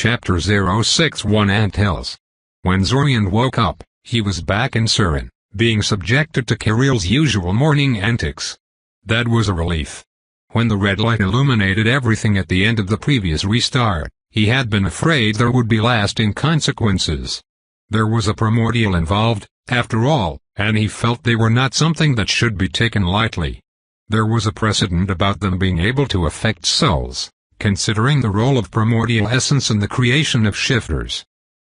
Chapter 061 Anthills. When Zorian woke up, he was back in Surin, being subjected to Kiril's usual morning antics. That was a relief. When the red light illuminated everything at the end of the previous restart, he had been afraid there would be lasting consequences. There was a primordial involved, after all, and he felt they were not something that should be taken lightly. There was a precedent about them being able to affect souls, considering the role of primordial essence in the creation of shifters.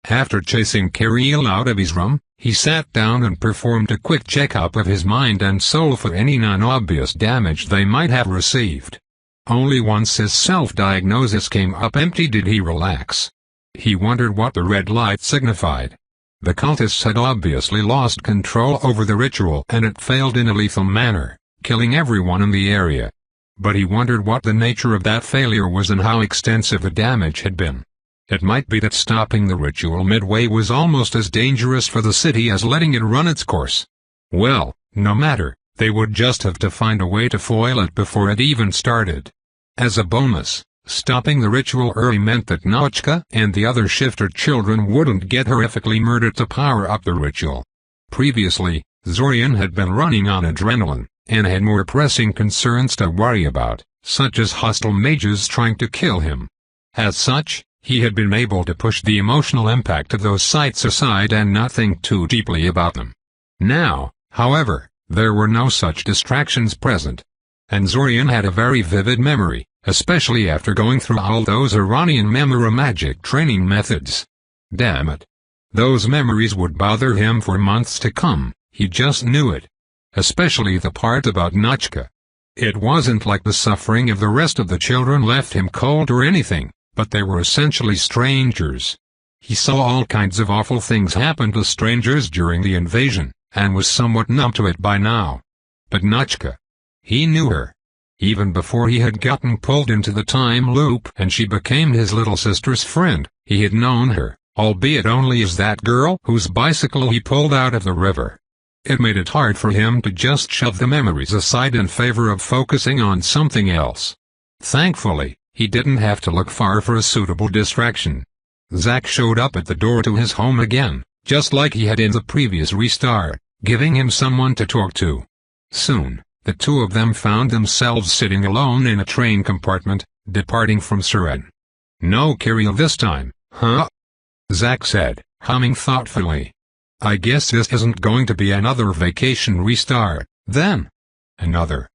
After chasing Kiril out of his room, he sat down and performed a quick checkup of his mind and soul for any non-obvious damage they might have received. Only once his self-diagnosis came up empty did he relax. He wondered what the red light signified. The cultists had obviously lost control over the ritual and it failed in a lethal manner, killing everyone in the area. But he wondered what the nature of that failure was and how extensive the damage had been. It might be that stopping the ritual midway was almost as dangerous for the city as letting it run its course. Well, no matter, they would just have to find a way to foil it before it even started. As a bonus, stopping the ritual early meant that Nochka and the other shifter children wouldn't get horrifically murdered to power up the ritual. Previously, Zorian had been running on adrenaline, and had more pressing concerns to worry about, such as hostile mages trying to kill him. As such, he had been able to push the emotional impact of those sights aside and not think too deeply about them. Now, however, there were no such distractions present. And Zorian had a very vivid memory, especially after going through all those Iranian memory-magic training methods. Damn it. Those memories would bother him for months to come, he just knew it. Especially the part about Nochka. It wasn't like the suffering of the rest of the children left him cold or anything, but they were essentially strangers. He saw all kinds of awful things happen to strangers during the invasion, and was somewhat numb to it by now. But Nochka. He knew her. Even before he had gotten pulled into the time loop and she became his little sister's friend, he had known her, albeit only as that girl whose bicycle he pulled out of the river. It made it hard for him to just shove the memories aside in favor of focusing on something else. Thankfully, he didn't have to look far for a suitable distraction. Zack showed up at the door to his home again, just like he had in the previous restart, giving him someone to talk to. Soon, the two of them found themselves sitting alone in a train compartment, departing from Surin. No Kiril this time, huh? Zack said, humming thoughtfully. I guess this isn't going to be another vacation restart, then. Another.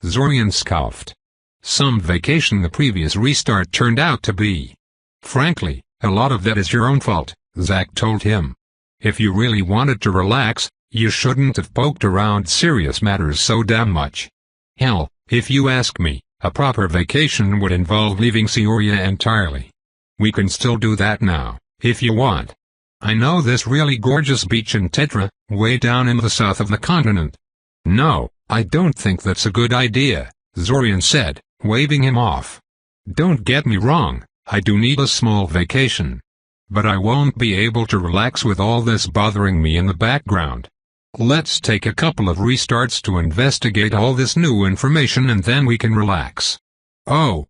Zorian scoffed. Some vacation the previous restart turned out to be. Frankly, a lot of that is your own fault, Zack told him. If you really wanted to relax, you shouldn't have poked around serious matters so damn much. Hell, if you ask me, a proper vacation would involve leaving Seoria entirely. We can still do that now, if you want. I know this really gorgeous beach in Tetra, way down in the south of the continent. No, I don't think that's a good idea, Zorian said, waving him off. Don't get me wrong, I do need a small vacation. But I won't be able to relax with all this bothering me in the background. Let's take a couple of restarts to investigate all this new information and then we can relax. Oh.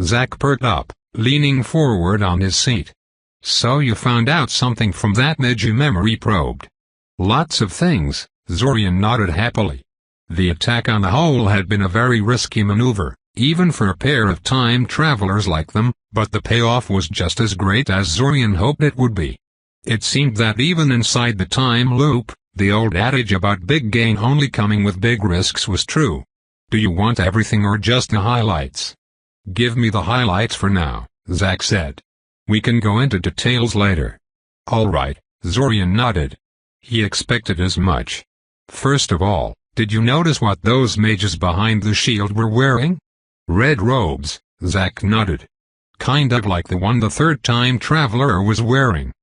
Zack perked up, leaning forward on his seat. So you found out something from that Meiji memory probe. Lots of things, Zorian nodded happily. The attack on the whole had been a very risky maneuver, even for a pair of time travelers like them, but the payoff was just as great as Zorian hoped it would be. It seemed that even inside the time loop, the old adage about big gain only coming with big risks was true. Do you want everything or just the highlights? Give me the highlights for now, Zack said. We can go into details later. All right, Zorian nodded. He expected as much. First of all, did you notice what those mages behind the shield were wearing? Red robes, Zack nodded. Kind of like the one the third time traveler was wearing.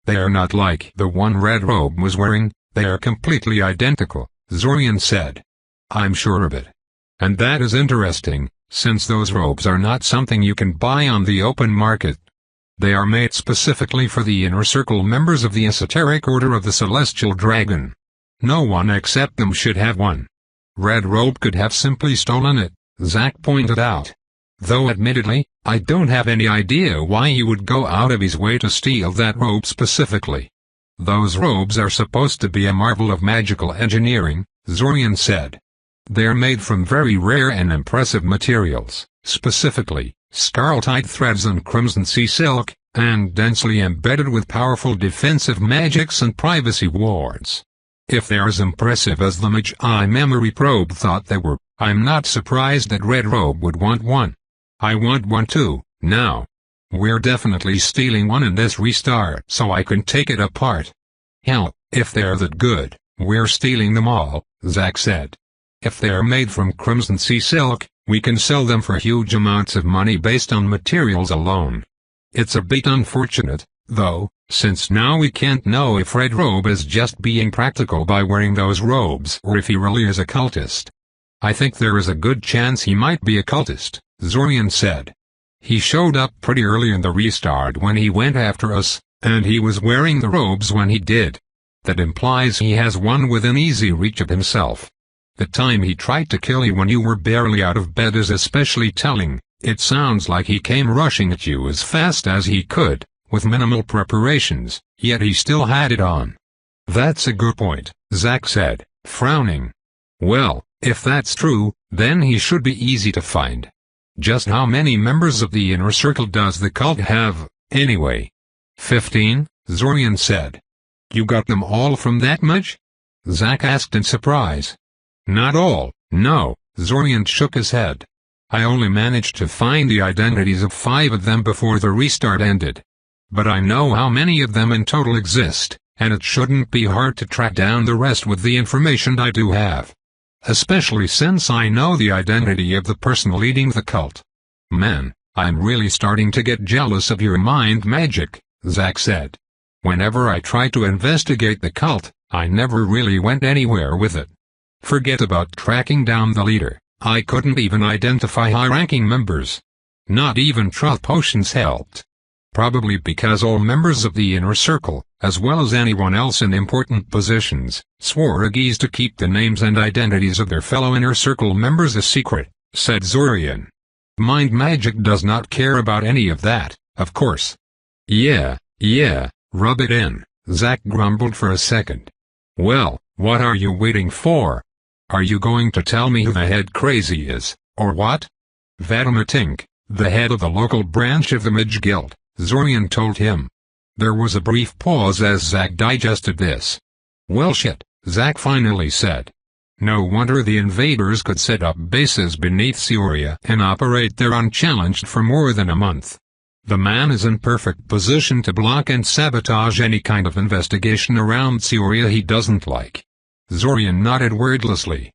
They are not like the one Red Robe was wearing, they are completely identical, Zorian said. I'm sure of it. And that is interesting, since those robes are not something you can buy on the open market. They are made specifically for the Inner Circle members of the Esoteric Order of the Celestial Dragon. No one except them should have one. Red Robe could have simply stolen it, Zack pointed out. Though admittedly, I don't have any idea why he would go out of his way to steal that robe specifically. Those robes are supposed to be a marvel of magical engineering, Zorian said. They're made from very rare and impressive materials, specifically, scarletide threads and crimson sea silk, and densely embedded with powerful defensive magics and privacy wards. If they're as impressive as the Magi memory probe thought they were, I'm not surprised that Red Robe would want one. I want one too, now. We're definitely stealing one in this restart so I can take it apart. Hell, if they're that good, we're stealing them all, Zack said. If they're made from crimson sea silk, we can sell them for huge amounts of money based on materials alone. It's a bit unfortunate, though, since now we can't know if Red Robe is just being practical by wearing those robes or if he really is a cultist. I think there is a good chance he might be a cultist, Zorian said. He showed up pretty early in the restart when he went after us, and he was wearing the robes when he did. That implies he has one within easy reach of himself. The time he tried to kill you when you were barely out of bed is especially telling. It sounds like he came rushing at you as fast as he could, with minimal preparations, yet he still had it on. That's a good point, Zack said, frowning. Well, if that's true, then he should be easy to find. Just how many members of the inner circle does the cult have, anyway? 15, Zorian said. You got them all from that much? Zack asked in surprise. Not all, no, Zorian shook his head. I only managed to find the identities of 5 of them before the restart ended. But I know how many of them in total exist, and it shouldn't be hard to track down the rest with the information I do have. Especially since I know the identity of the person leading the cult. Man, I'm really starting to get jealous of your mind magic, Zack said. Whenever I try to investigate the cult, I never really went anywhere with it. Forget about tracking down the leader, I couldn't even identify high-ranking members. Not even truth potions helped. Probably because all members of the inner circle, as well as anyone else in important positions, swore against to keep the names and identities of their fellow inner circle members a secret, said Zorian. Mind magic does not care about any of that, of course. Yeah, rub it in, Zack grumbled for a second. Well, what are you waiting for? Are you going to tell me who the head crazy is, or what? Vadamatink, the head of the local branch of the Mage Guild, Zorian told him. There was a brief pause as Zack digested this. Well shit, Zack finally said. No wonder the invaders could set up bases beneath Cioria and operate there unchallenged for more than a month. The man is in perfect position to block and sabotage any kind of investigation around Cioria he doesn't like. Zorian nodded wordlessly.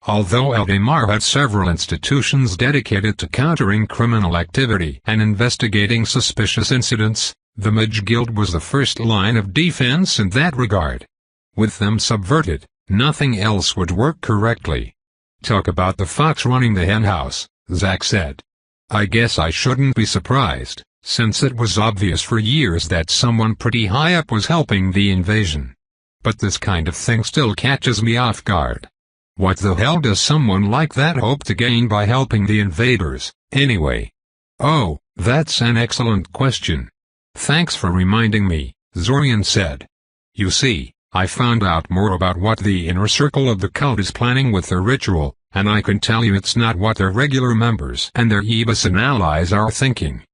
Although Eldamar had several institutions dedicated to countering criminal activity and investigating suspicious incidents, the Mage Guild was the first line of defense in that regard. With them subverted, nothing else would work correctly. Talk about the fox running the henhouse, Zack said. I guess I shouldn't be surprised, since it was obvious for years that someone pretty high up was helping the invasion. But this kind of thing still catches me off guard. What the hell does someone like that hope to gain by helping the invaders, anyway? Oh, that's an excellent question. Thanks for reminding me, Zorian said. You see, I found out more about what the inner circle of the cult is planning with their ritual, and I can tell you it's not what their regular members and their Ebasan allies are thinking.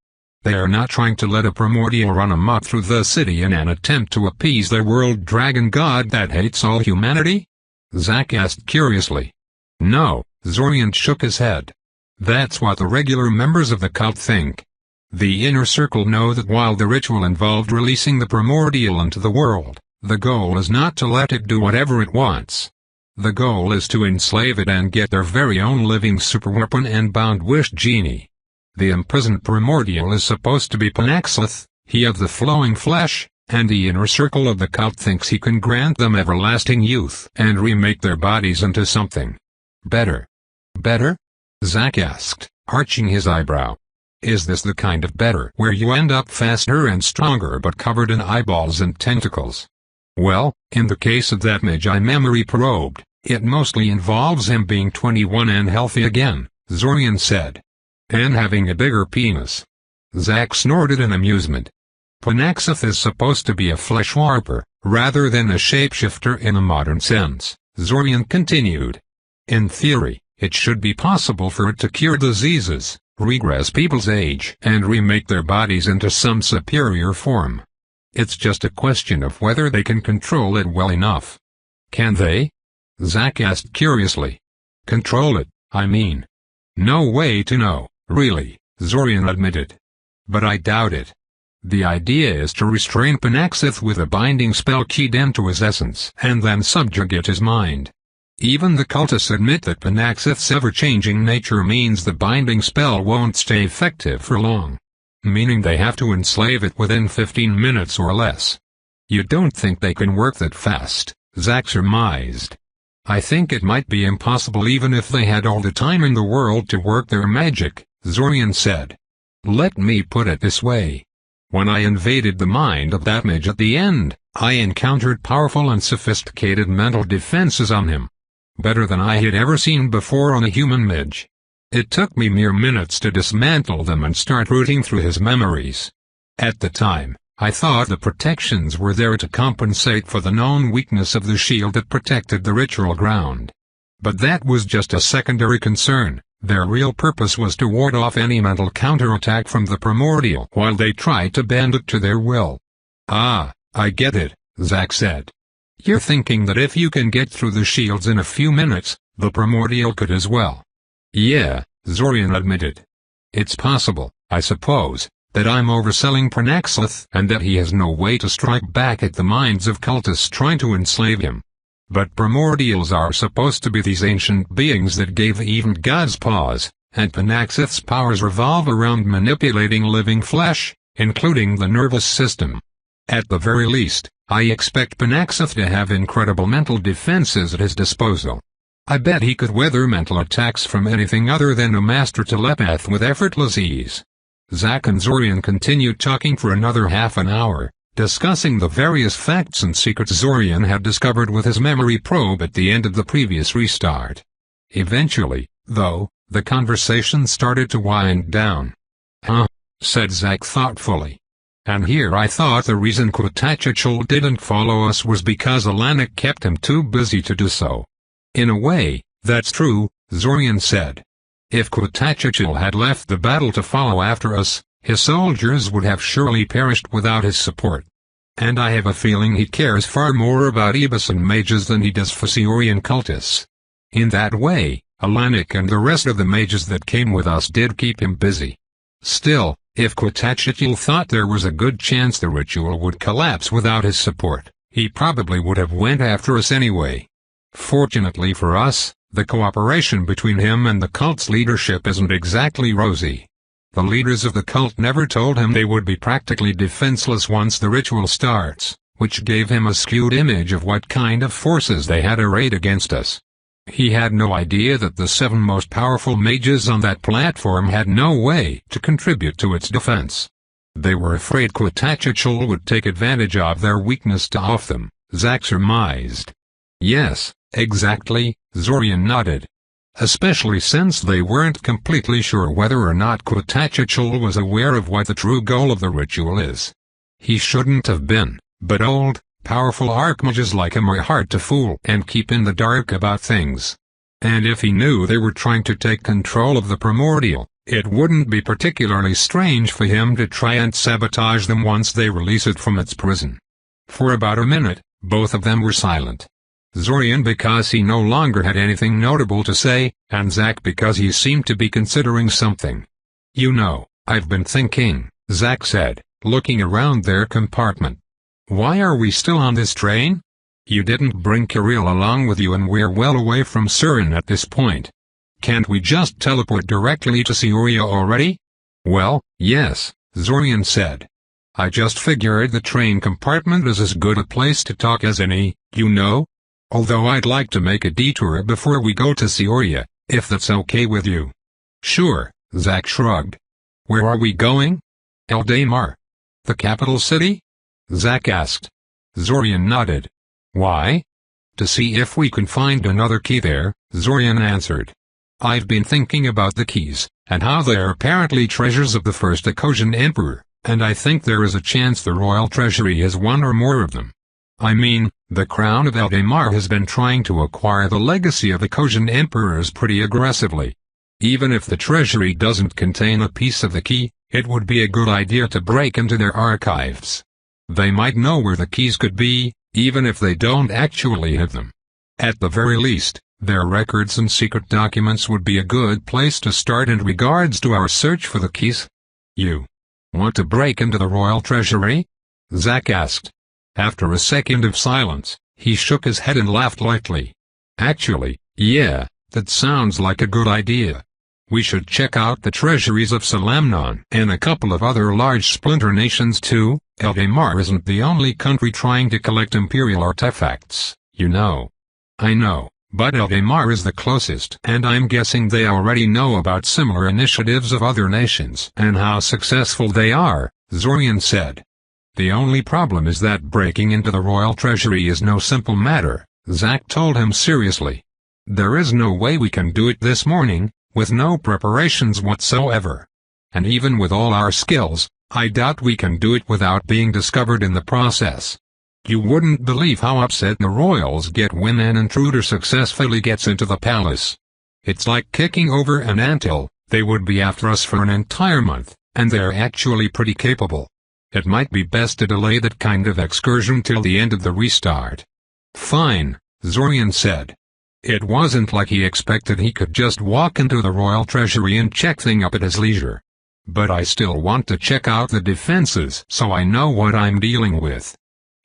They are not trying to let a primordial run amok through the city in an attempt to appease their world dragon god that hates all humanity? Zack asked curiously. No, Zorian shook his head. That's what the regular members of the cult think. The inner circle know that while the ritual involved releasing the primordial into the world, the goal is not to let it do whatever it wants. The goal is to enslave it and get their very own living superweapon and bound wish genie. The imprisoned primordial is supposed to be Panaxleth, he of the flowing flesh, and the inner circle of the cult thinks he can grant them everlasting youth and remake their bodies into something better. Better? Zack asked, arching his eyebrow. Is this the kind of better where you end up faster and stronger but covered in eyeballs and tentacles? Well, in the case of that Magi memory probe, it mostly involves him being 21 and healthy again, Zorian said. And having a bigger penis. Zack snorted in amusement. Panaxith is supposed to be a flesh warper, rather than a shapeshifter in a modern sense, Zorian continued. In theory, it should be possible for it to cure diseases, regress people's age, and remake their bodies into some superior form. It's just a question of whether they can control it well enough. Can they? Zack asked curiously. Control it, I mean. No way to know, really, Zorian admitted. But I doubt it. The idea is to restrain Panaxith with a binding spell keyed into his essence and then subjugate his mind. Even the cultists admit that Panaxith's ever-changing nature means the binding spell won't stay effective for long. Meaning they have to enslave it within 15 minutes or less. You don't think they can work that fast, Zack surmised. I think it might be impossible even if they had all the time in the world to work their magic, Zorian said. Let me put it this way. When I invaded the mind of that mage at the end, I encountered powerful and sophisticated mental defenses on him. Better than I had ever seen before on a human mage. It took me mere minutes to dismantle them and start rooting through his memories. At the time, I thought the protections were there to compensate for the known weakness of the shield that protected the ritual ground. But that was just a secondary concern. Their real purpose was to ward off any mental counterattack from the primordial while they tried to bend it to their will. Ah, I get it, Zack said. You're thinking that if you can get through the shields in a few minutes, the primordial could as well. Yeah, Zorian admitted. It's possible, I suppose, that I'm overselling Panaxith and that he has no way to strike back at the minds of cultists trying to enslave him. But primordials are supposed to be these ancient beings that gave even gods pause, and Panaxith's powers revolve around manipulating living flesh, including the nervous system. At the very least, I expect Panaxith to have incredible mental defenses at his disposal. I bet he could weather mental attacks from anything other than a master telepath with effortless ease. Zack and Zorian continued talking for another half an hour, discussing the various facts and secrets Zorian had discovered with his memory probe at the end of the previous restart. Eventually, though, the conversation started to wind down. Huh, said Zack thoughtfully. And here I thought the reason Quatachachul didn't follow us was because Alanik kept him too busy to do so. In a way, that's true, Zorian said. If Quatachachul had left the battle to follow after us, his soldiers would have surely perished without his support. And I have a feeling he cares far more about Ebisan mages than he does for Siorian cultists. In that way, Alanik and the rest of the mages that came with us did keep him busy. Still, if Quatachachul thought there was a good chance the ritual would collapse without his support, he probably would have went after us anyway. Fortunately for us, the cooperation between him and the cult's leadership isn't exactly rosy. The leaders of the cult never told him they would be practically defenseless once the ritual starts, which gave him a skewed image of what kind of forces they had arrayed against us. He had no idea that the 7 most powerful mages on that platform had no way to contribute to its defense. They were afraid Quatachachul would take advantage of their weakness to off them, Zack surmised. Yes, exactly, Zorian nodded. Especially since they weren't completely sure whether or not Quatachachul was aware of what the true goal of the ritual is. He shouldn't have been, but old, powerful archmages like him are hard to fool and keep in the dark about things. And if he knew they were trying to take control of the primordial, it wouldn't be particularly strange for him to try and sabotage them once they release it from its prison. For about a minute, both of them were silent. Zorian because he no longer had anything notable to say, and Zack because he seemed to be considering something. You know, I've been thinking, Zack said, looking around their compartment. Why are we still on this train? You didn't bring Kirill along with you and we're well away from Surin at this point. Can't we just teleport directly to Sioria already? Well, yes, Zorian said. I just figured the train compartment is as good a place to talk as any, you know? Although I'd like to make a detour before we go to Sioria, if that's okay with you. Sure, Zack shrugged. Where are we going? Eldamar. The capital city? Zack asked. Zorian nodded. Why? To see if we can find another key there, Zorian answered. I've been thinking about the keys, and how they are apparently treasures of the first Akosian emperor, and I think there is a chance the royal treasury has one or more of them. I mean, the crown of Eldamar has been trying to acquire the legacy of Akosian emperors pretty aggressively. Even if the treasury doesn't contain a piece of the key, it would be a good idea to break into their archives. They might know where the keys could be, even if they don't actually have them. At the very least, their records and secret documents would be a good place to start in regards to our search for the keys. You want to break into the royal treasury? Zack asked. After a second of silence, he shook his head and laughed lightly. Actually, yeah, that sounds like a good idea. We should check out the treasuries of Salamnon and a couple of other large splinter nations too. Eldamar isn't the only country trying to collect imperial artifacts, you know. I know, but Eldamar is the closest, and I'm guessing they already know about similar initiatives of other nations and how successful they are, Zorian said. The only problem is that breaking into the royal treasury is no simple matter, Zack told him seriously. There is no way we can do it this morning, with no preparations whatsoever. And even with all our skills, I doubt we can do it without being discovered in the process. You wouldn't believe how upset the royals get when an intruder successfully gets into the palace. It's like kicking over an anthill. They would be after us for an entire month, and they're actually pretty capable. It might be best to delay that kind of excursion till the end of the restart. Fine, Zorian said. It wasn't like he expected he could just walk into the royal treasury and check things up at his leisure. But I still want to check out the defenses so I know what I'm dealing with.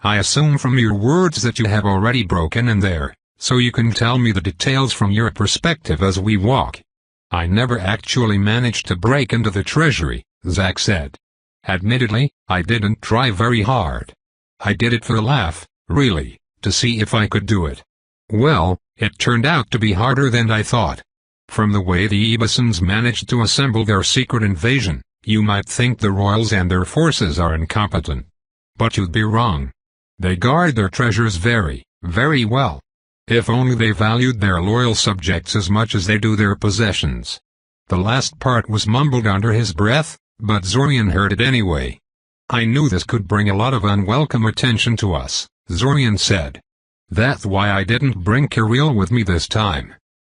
I assume from your words that you have already broken in there, so you can tell me the details from your perspective as we walk. I never actually managed to break into the treasury, Zack said. Admittedly, I didn't try very hard. I did it for a laugh, really, to see if I could do it. Well, it turned out to be harder than I thought. From the way the Ebasons managed to assemble their secret invasion, you might think the royals and their forces are incompetent. But you'd be wrong. They guard their treasures very, very well. If only they valued their loyal subjects as much as they do their possessions. The last part was mumbled under his breath, but Zorian heard it anyway. I knew this could bring a lot of unwelcome attention to us, Zorian said. That's why I didn't bring Kirill with me this time.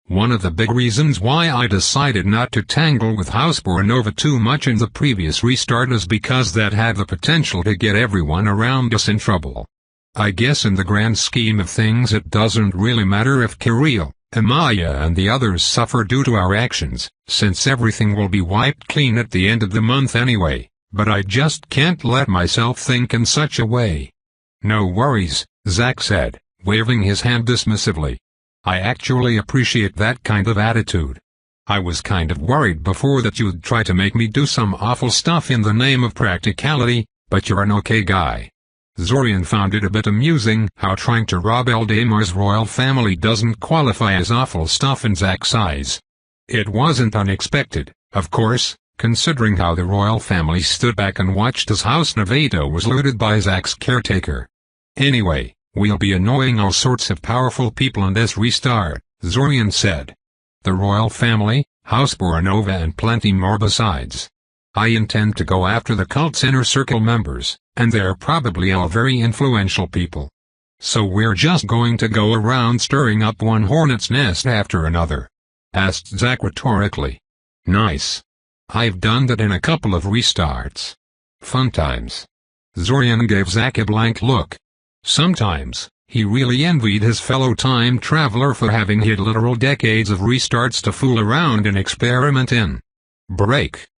One of the big reasons why I decided not to tangle with House Boranova too much in the previous restart is because that had the potential to get everyone around us in trouble. I guess in the grand scheme of things it doesn't really matter if Kirill, Amaya and the others suffer due to our actions, since everything will be wiped clean at the end of the month anyway, but I just can't let myself think in such a way. No worries, Zack said, waving his hand dismissively. I actually appreciate that kind of attitude. I was kind of worried before that you'd try to make me do some awful stuff in the name of practicality, but you're an okay guy. Zorian found it a bit amusing how trying to rob Eldamar's royal family doesn't qualify as awful stuff in Zack's eyes. It wasn't unexpected, of course, considering how the royal family stood back and watched as House Nevada was looted by Zack's caretaker. Anyway, we'll be annoying all sorts of powerful people in this restart, Zorian said. The royal family, House Boranova and plenty more besides. I intend to go after the cult's inner circle members, and they're probably all very influential people. So we're just going to go around stirring up one hornet's nest after another? Asked Zack rhetorically. Nice. I've done that in a couple of restarts. Fun times. Zorian gave Zack a blank look. Sometimes, he really envied his fellow time traveler for having had literal decades of restarts to fool around and experiment in.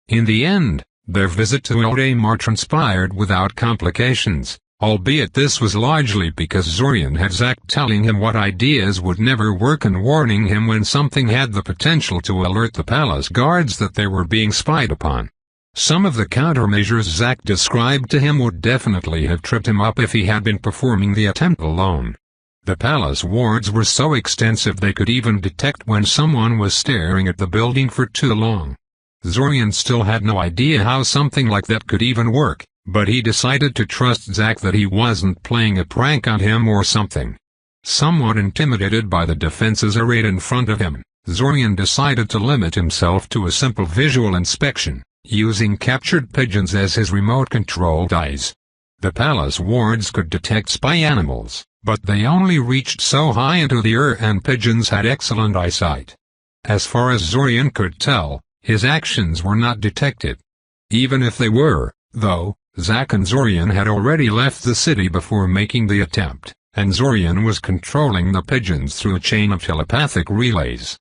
In the end, their visit to Eldamar transpired without complications, albeit this was largely because Zorian had Zack telling him what ideas would never work and warning him when something had the potential to alert the palace guards that they were being spied upon. Some of the countermeasures Zack described to him would definitely have tripped him up if he had been performing the attempt alone. The palace wards were so extensive they could even detect when someone was staring at the building for too long. Zorian still had no idea how something like that could even work, but he decided to trust Zack that he wasn't playing a prank on him or something. Somewhat intimidated by the defenses arrayed in front of him, Zorian decided to limit himself to a simple visual inspection, using captured pigeons as his remote-controlled eyes. The palace wards could detect spy animals, but they only reached so high into the air, and pigeons had excellent eyesight. As far as Zorian could tell, his actions were not detected. Even if they were, though, Zack and Zorian had already left the city before making the attempt, and Zorian was controlling the pigeons through a chain of telepathic relays.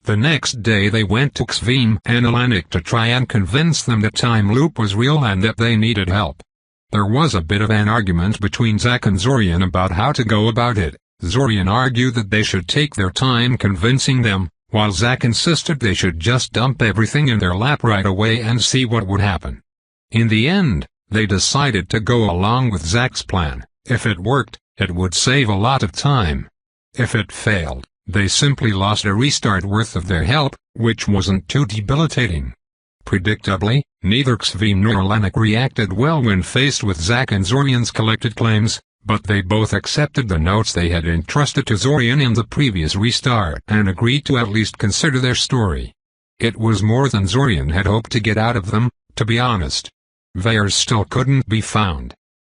The next day they went to Xveen and Alanik to try and convince them that TimeLoop was real and that they needed help. There was a bit of an argument between Zack and Zorian about how to go about it. Zorian argued that they should take their time convincing them, while Zack insisted they should just dump everything in their lap right away and see what would happen. In the end, they decided to go along with Zack's plan. If it worked, it would save a lot of time. If it failed, they simply lost a restart worth of their help, which wasn't too debilitating. Predictably, neither Xveen nor Alanik reacted well when faced with Zack and Zorian's collected claims, but they both accepted the notes they had entrusted to Zorian in the previous restart and agreed to at least consider their story. It was more than Zorian had hoped to get out of them, to be honest. Veyers still couldn't be found.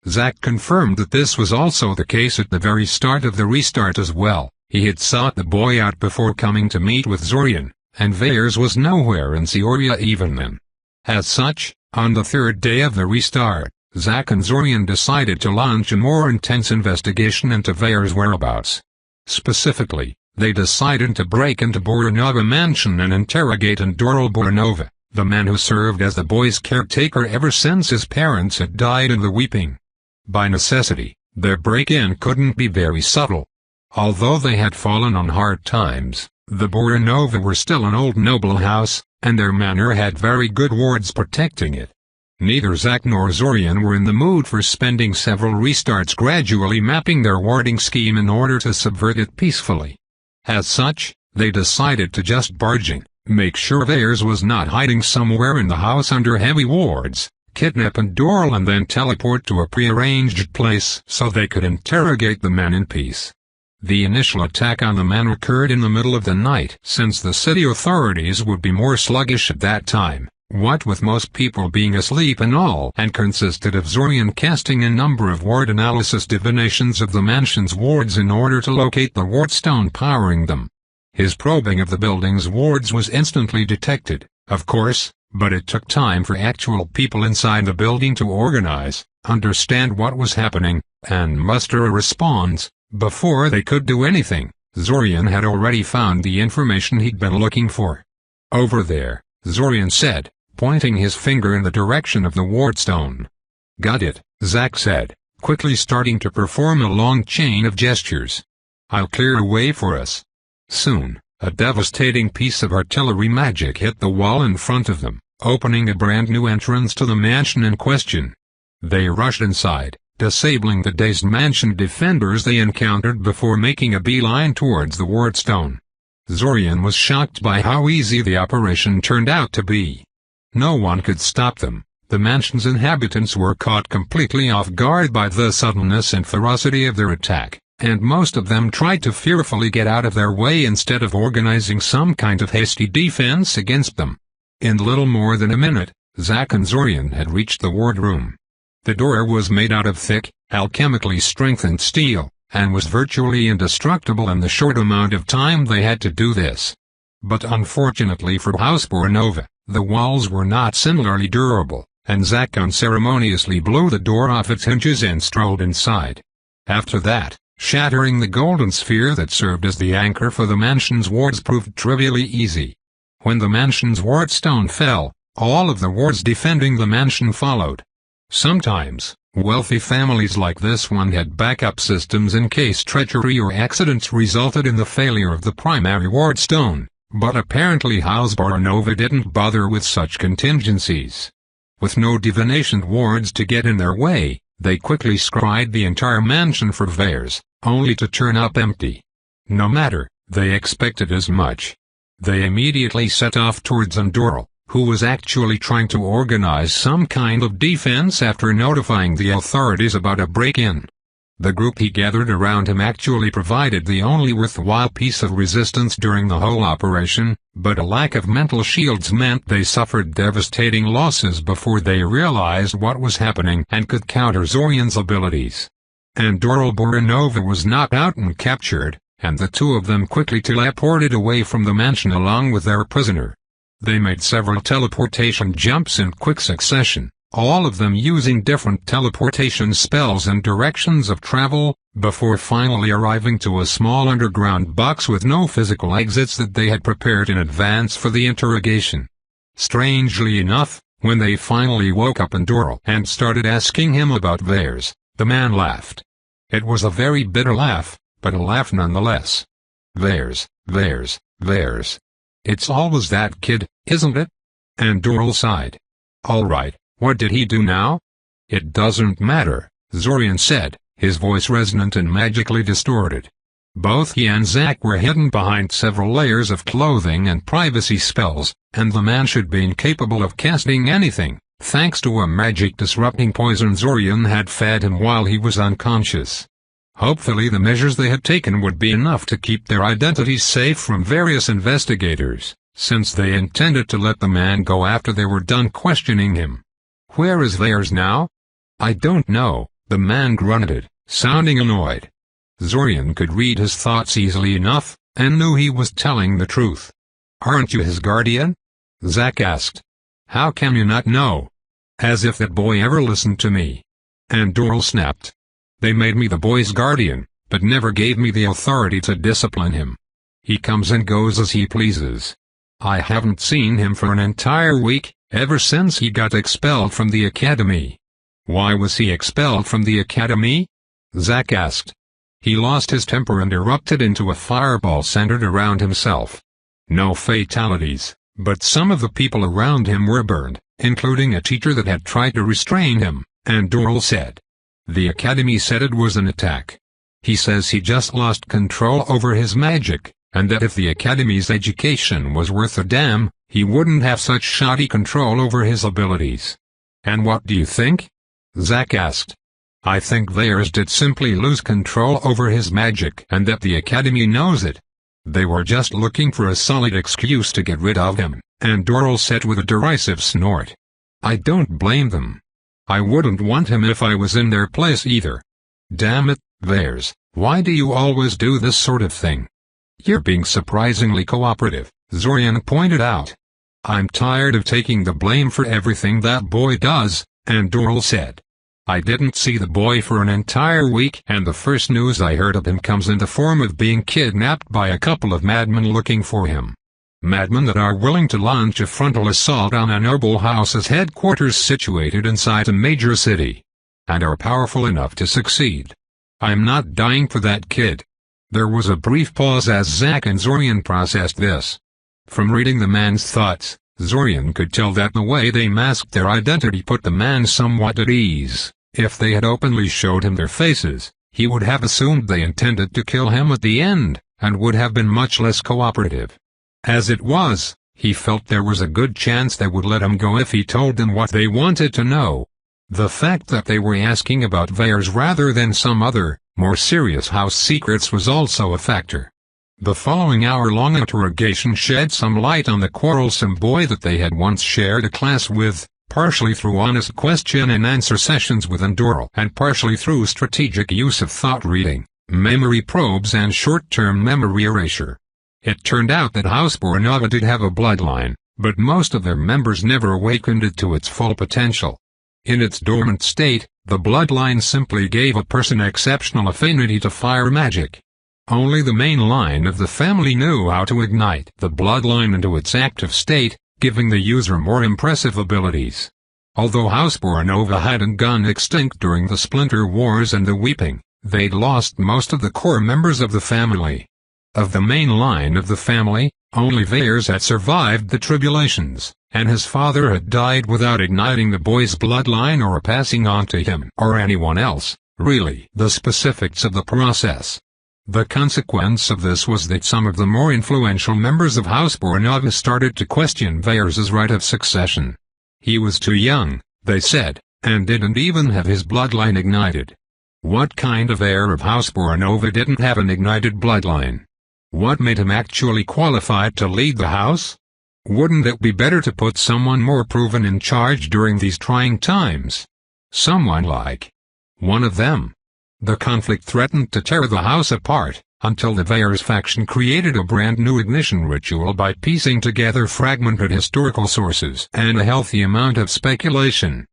Zack confirmed that this was also the case at the very start of the restart as well. He had sought the boy out before coming to meet with Zorian, and Veyers was nowhere in Seoria even then. As such, on the third day of the restart, Zack and Zorian decided to launch a more intense investigation into Veyers' whereabouts. Specifically, they decided to break into Boranova Mansion and interrogate Andoril Boranova, the man who served as the boy's caretaker ever since his parents had died in the Weeping. By necessity, their break-in couldn't be very subtle. Although they had fallen on hard times, the Boranova were still an old noble house, and their manor had very good wards protecting it. Neither Zack nor Zorian were in the mood for spending several restarts gradually mapping their warding scheme in order to subvert it peacefully. As such, they decided to just barge in, make sure Veyers was not hiding somewhere in the house under heavy wards, kidnap Andoril and then teleport to a prearranged place so they could interrogate the man in peace. The initial attack on the man occurred in the middle of the night since the city authorities would be more sluggish at that time, what with most people being asleep and all, and consisted of Zorian casting a number of ward analysis divinations of the mansion's wards in order to locate the wardstone powering them. His probing of the building's wards was instantly detected, of course, but it took time for actual people inside the building to organize, understand what was happening, and muster a response. Before they could do anything, Zorian had already found the information he'd been looking for. "Over there," Zorian said, pointing his finger in the direction of the wardstone. "Got it," Zack said, quickly starting to perform a long chain of gestures. "I'll clear a way for us." Soon, a devastating piece of artillery magic hit the wall in front of them, opening a brand new entrance to the mansion in question. They rushed inside, disabling the dazed mansion defenders they encountered before making a beeline towards the wardstone. Zorian was shocked by how easy the operation turned out to be. No one could stop them. The mansion's inhabitants were caught completely off guard by the suddenness and ferocity of their attack, and most of them tried to fearfully get out of their way instead of organizing some kind of hasty defense against them. In little more than a minute, Zack and Zorian had reached the wardroom. The door was made out of thick, alchemically strengthened steel, and was virtually indestructible in the short amount of time they had to do this. But unfortunately for House Boranova, the walls were not similarly durable, and Zack unceremoniously blew the door off its hinges and strolled inside. After that, shattering the golden sphere that served as the anchor for the mansion's wards proved trivially easy. When the mansion's wardstone fell, all of the wards defending the mansion followed. Sometimes, wealthy families like this one had backup systems in case treachery or accidents resulted in the failure of the primary wardstone, but apparently House Boranova didn't bother with such contingencies. With no divination wards to get in their way, they quickly scryed the entire mansion for Veyers, only to turn up empty. No matter, they expected as much. They immediately set off towards Andoril, who was actually trying to organize some kind of defense after notifying the authorities about a break-in. The group he gathered around him actually provided the only worthwhile piece of resistance during the whole operation, but a lack of mental shields meant they suffered devastating losses before they realized what was happening and could counter Zorian's abilities. Andoril Boranova was knocked out and captured, and the two of them quickly teleported away from the mansion along with their prisoner. They made several teleportation jumps in quick succession, all of them using different teleportation spells and directions of travel, before finally arriving to a small underground box with no physical exits that they had prepared in advance for the interrogation. Strangely enough, when they finally woke up Andoril and started asking him about theirs, the man laughed. It was a very bitter laugh, but a laugh nonetheless. Theirs. It's always that kid, isn't it? Andoril sighed. All right. What did he do now? It doesn't matter, Zorian said, his voice resonant and magically distorted. Both he and Zack were hidden behind several layers of clothing and privacy spells, and the man should be incapable of casting anything, thanks to a magic disrupting poison Zorian had fed him while he was unconscious. Hopefully the measures they had taken would be enough to keep their identities safe from various investigators, since they intended to let the man go after they were done questioning him. Where is theirs now? I don't know, the man grunted, sounding annoyed. Zorian could read his thoughts easily enough, and knew he was telling the truth. Aren't you his guardian? Zack asked. How can you not know? As if that boy ever listened to me. Andoril snapped. They made me the boy's guardian, but never gave me the authority to discipline him. He comes and goes as he pleases. I haven't seen him for an entire week, ever since he got expelled from the academy. Why was he expelled from the academy? Zack asked. He lost his temper and erupted into a fireball centered around himself. No fatalities, but some of the people around him were burned, including a teacher that had tried to restrain him, Andoril said. The academy said it was an attack. He says he just lost control over his magic, and that if the academy's education was worth a damn, he wouldn't have such shoddy control over his abilities. And what do you think? Zack asked. I think theirs did simply lose control over his magic and that the academy knows it. They were just looking for a solid excuse to get rid of him, Andoril said with a derisive snort. I don't blame them. I wouldn't want him if I was in their place either. Damn it, theirs, why do you always do this sort of thing? You're being surprisingly cooperative, Zorian pointed out. I'm tired of taking the blame for everything that boy does, Andoril said. I didn't see the boy for an entire week and the first news I heard of him comes in the form of being kidnapped by a couple of madmen looking for him. Madmen that are willing to launch a frontal assault on a noble house's headquarters situated inside a major city. And are powerful enough to succeed. I'm not dying for that kid. There was a brief pause as Zack and Zorian processed this. From reading the man's thoughts, Zorian could tell that the way they masked their identity put the man somewhat at ease. If they had openly showed him their faces, he would have assumed they intended to kill him at the end, and would have been much less cooperative. As it was, he felt there was a good chance they would let him go if he told them what they wanted to know. The fact that they were asking about theirs rather than some other, more serious house secrets was also a factor. The following hour-long interrogation shed some light on the quarrelsome boy that they had once shared a class with, partially through honest question-and-answer sessions with Andoril and partially through strategic use of thought reading, memory probes and short-term memory erasure. It turned out that House Boranova did have a bloodline, but most of their members never awakened it to its full potential. In its dormant state, the bloodline simply gave a person exceptional affinity to fire magic. Only the main line of the family knew how to ignite the bloodline into its active state, giving the user more impressive abilities. Although House Boranova hadn't gone extinct during the Splinter Wars and the Weeping, they'd lost most of the core members of the family. Of the main line of the family, only theirs had survived the tribulations, and his father had died without igniting the boy's bloodline or passing on to him or anyone else, really. The specifics of the process. The consequence of this was that some of the more influential members of House Boranova started to question Vaers's right of succession. He was too young, they said, and didn't even have his bloodline ignited. What kind of heir of House Boronova didn't have an ignited bloodline? What made him actually qualified to lead the house? Wouldn't it be better to put someone more proven in charge during these trying times? Someone like one of them. The conflict threatened to tear the house apart, until the Veyers faction created a brand new ignition ritual by piecing together fragmented historical sources and a healthy amount of speculation.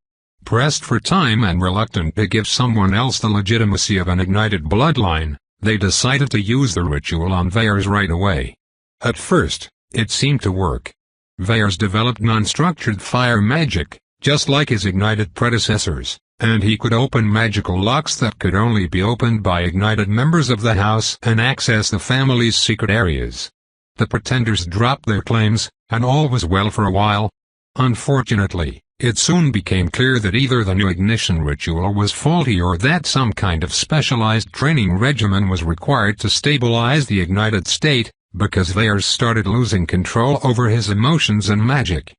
Pressed for time and reluctant to give someone else the legitimacy of an ignited bloodline, they decided to use the ritual on Veyers right away. At first, it seemed to work. Veyers developed non-structured fire magic, just like his ignited predecessors, and he could open magical locks that could only be opened by ignited members of the house and access the family's secret areas. The pretenders dropped their claims, and all was well for a while. Unfortunately, it soon became clear that either the new ignition ritual was faulty or that some kind of specialized training regimen was required to stabilize the ignited state, because Veyers started losing control over his emotions and magic.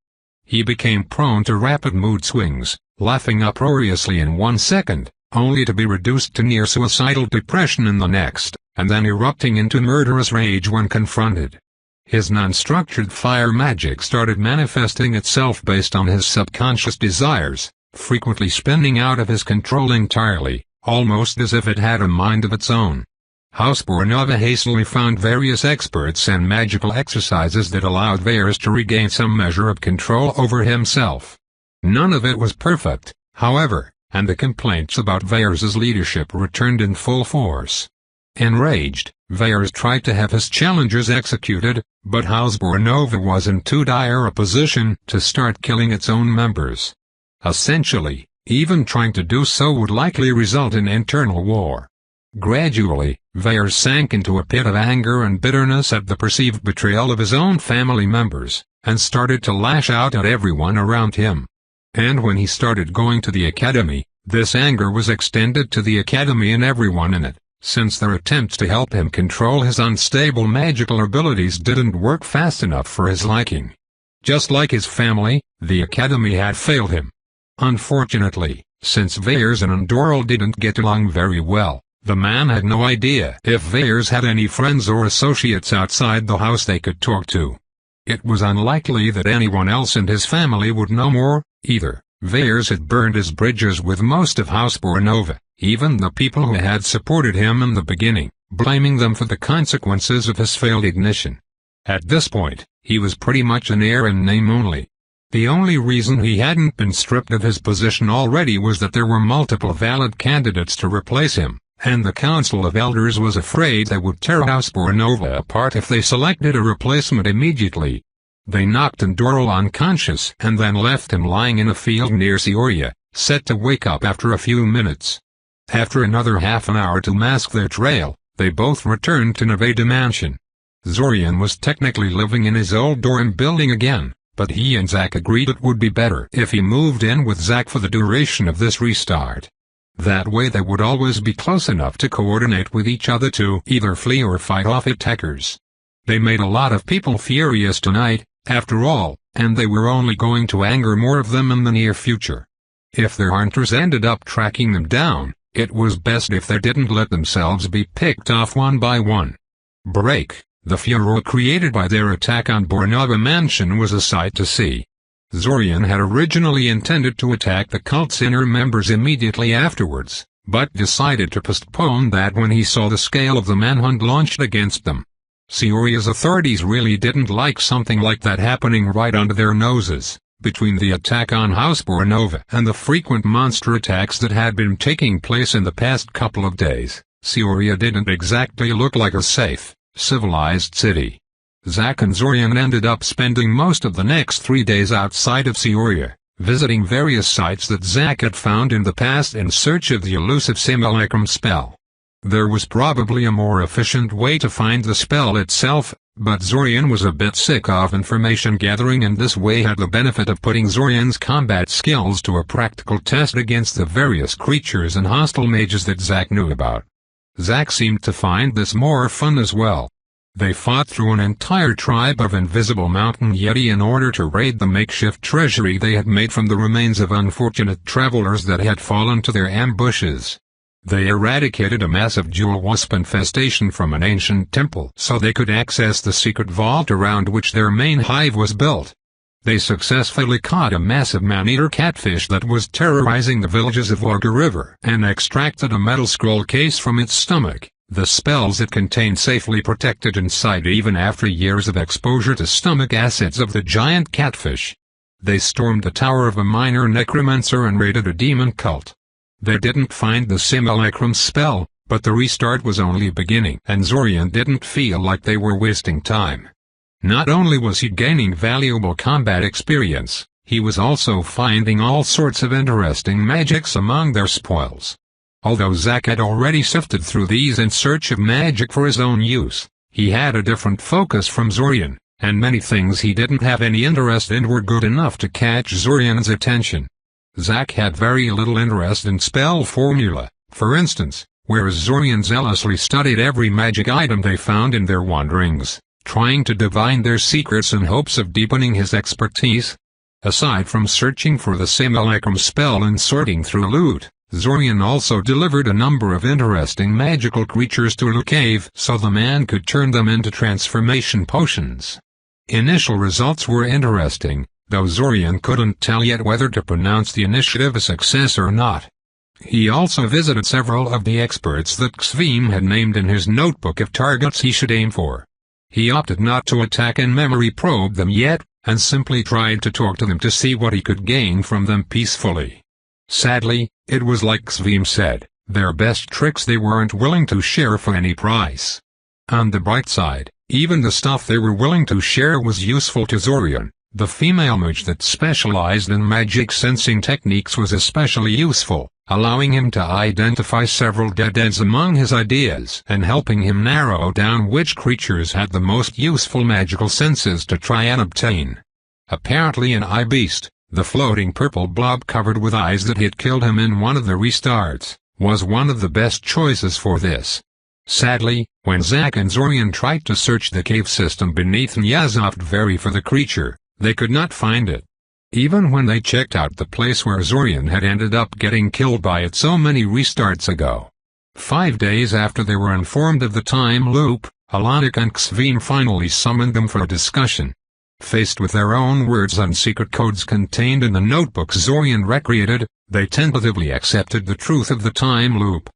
He became prone to rapid mood swings, laughing uproariously in 1 second, only to be reduced to near suicidal depression in the next, and then erupting into murderous rage when confronted. His non-structured fire magic started manifesting itself based on his subconscious desires, frequently spinning out of his control entirely, almost as if it had a mind of its own. House Boronova hastily found various experts and magical exercises that allowed Veyers to regain some measure of control over himself. None of it was perfect, however, and the complaints about Veyers' leadership returned in full force. Enraged, Veyers tried to have his challengers executed, but House Boronova was in too dire a position to start killing its own members. Essentially, even trying to do so would likely result in internal war. Gradually, Veyers sank into a pit of anger and bitterness at the perceived betrayal of his own family members, and started to lash out at everyone around him. And when he started going to the academy, this anger was extended to the academy and everyone in it, since their attempts to help him control his unstable magical abilities didn't work fast enough for his liking. Just like his family, the academy had failed him. Unfortunately, since Veyers and Doral didn't get along very well, the man had no idea if Veyers had any friends or associates outside the house they could talk to. It was unlikely that anyone else in his family would know more, either. Veyers had burned his bridges with most of House Boronova, even the people who had supported him in the beginning, blaming them for the consequences of his failed ignition. At this point, he was pretty much an heir in name only. The only reason he hadn't been stripped of his position already was that there were multiple valid candidates to replace him, and the Council of Elders was afraid they would tear House Boronova apart if they selected a replacement immediately. They knocked Doral unconscious and then left him lying in a field near Sioria, set to wake up after a few minutes. After another half an hour to mask their trail, they both returned to Nevada Mansion. Zorian was technically living in his old dorm building again, but he and Zack agreed it would be better if he moved in with Zack for the duration of this restart. That way they would always be close enough to coordinate with each other to either flee or fight off attackers. They made a lot of people furious tonight, after all, and they were only going to anger more of them in the near future. If their hunters ended up tracking them down, it was best if they didn't let themselves be picked off one by one. Break, the furor created by their attack on Boronova Mansion was a sight to see. Zorian had originally intended to attack the cult's inner members immediately afterwards, but decided to postpone that when he saw the scale of the manhunt launched against them. Sioria's authorities really didn't like something like that happening right under their noses. Between the attack on House Boronova and the frequent monster attacks that had been taking place in the past couple of days, Sioria didn't exactly look like a safe, civilized city. Zack and Zorian ended up spending most of the next 3 days outside of Sioria, visiting various sites that Zack had found in the past in search of the elusive simulacrum spell. There was probably a more efficient way to find the spell itself, but Zorian was a bit sick of information gathering and this way had the benefit of putting Zorian's combat skills to a practical test against the various creatures and hostile mages that Zack knew about. Zack seemed to find this more fun as well. They fought through an entire tribe of invisible mountain yeti in order to raid the makeshift treasury they had made from the remains of unfortunate travelers that had fallen to their ambushes. They eradicated a massive jewel wasp infestation from an ancient temple so they could access the secret vault around which their main hive was built. They successfully caught a massive man-eater catfish that was terrorizing the villages of Volga River and extracted a metal scroll case from its stomach. The spells it contained safely protected inside even after years of exposure to stomach acids of the giant catfish. They stormed the tower of a minor necromancer and raided a demon cult. They didn't find the simulacrum spell, but the restart was only beginning and Zorian didn't feel like they were wasting time. Not only was he gaining valuable combat experience, he was also finding all sorts of interesting magics among their spoils. Although Zack had already sifted through these in search of magic for his own use, he had a different focus from Zorian, and many things he didn't have any interest in were good enough to catch Zorian's attention. Zack had very little interest in spell formula, for instance, whereas Zorian zealously studied every magic item they found in their wanderings, trying to divine their secrets in hopes of deepening his expertise. Aside from searching for the simulacrum spell and sorting through loot, Zorian also delivered a number of interesting magical creatures to Lu Cave so the man could turn them into transformation potions. Initial results were interesting, though Zorian couldn't tell yet whether to pronounce the initiative a success or not. He also visited several of the experts that Xvim had named in his notebook of targets he should aim for. He opted not to attack and memory probe them yet, and simply tried to talk to them to see what he could gain from them peacefully. Sadly, it was like Xvim said, their best tricks they weren't willing to share for any price. On the bright side, even the stuff they were willing to share was useful to Zorian. The female mage that specialized in magic sensing techniques was especially useful, allowing him to identify several dead ends among his ideas and helping him narrow down which creatures had the most useful magical senses to try and obtain. Apparently an eye beast, the floating purple blob covered with eyes that had killed him in one of the restarts, was one of the best choices for this. Sadly, when Zack and Zorian tried to search the cave system beneath Nyazovt Vary for the creature, they could not find it. Even when they checked out the place where Zorian had ended up getting killed by it so many restarts ago. 5 days after they were informed of the time loop, Alanik and Xvim finally summoned them for a discussion. Faced with their own words and secret codes contained in the notebook Zorian recreated, they tentatively accepted the truth of the time loop.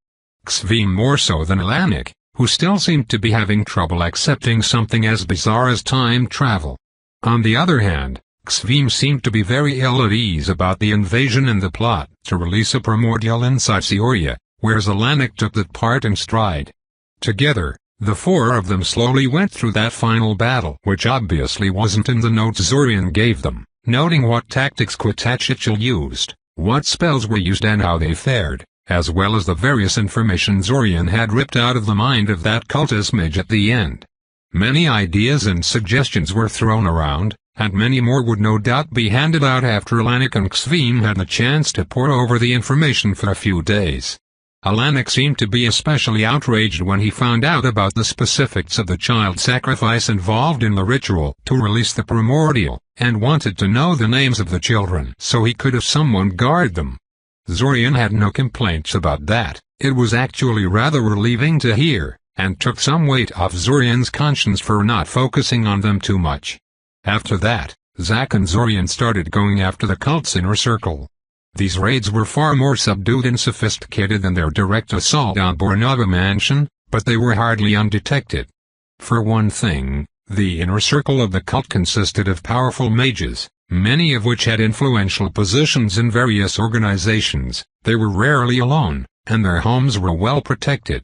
Xvim more so than Alanik, who still seemed to be having trouble accepting something as bizarre as time travel. On the other hand, Xvim seemed to be very ill at ease about the invasion and the plot to release a primordial inside Seoria, whereas Alanik took that part in stride. Together, the four of them slowly went through that final battle, which obviously wasn't in the notes Zorian gave them, noting what tactics Quitachichil used, what spells were used and how they fared, as well as the various information Zorian had ripped out of the mind of that cultist mage at the end. Many ideas and suggestions were thrown around, and many more would no doubt be handed out after Alanik and Xvim had the chance to pore over the information for a few days. Alanik seemed to be especially outraged when he found out about the specifics of the child sacrifice involved in the ritual to release the primordial, and wanted to know the names of the children so he could have someone guard them. Zorian had no complaints about that. It was actually rather relieving to hear, and took some weight off Zorian's conscience for not focusing on them too much. After that, Zack and Zorian started going after the cult's inner circle. These raids were far more subdued and sophisticated than their direct assault on Bornova Mansion, but they were hardly undetected. For one thing, the inner circle of the cult consisted of powerful mages, many of which had influential positions in various organizations. They were rarely alone, and their homes were well protected.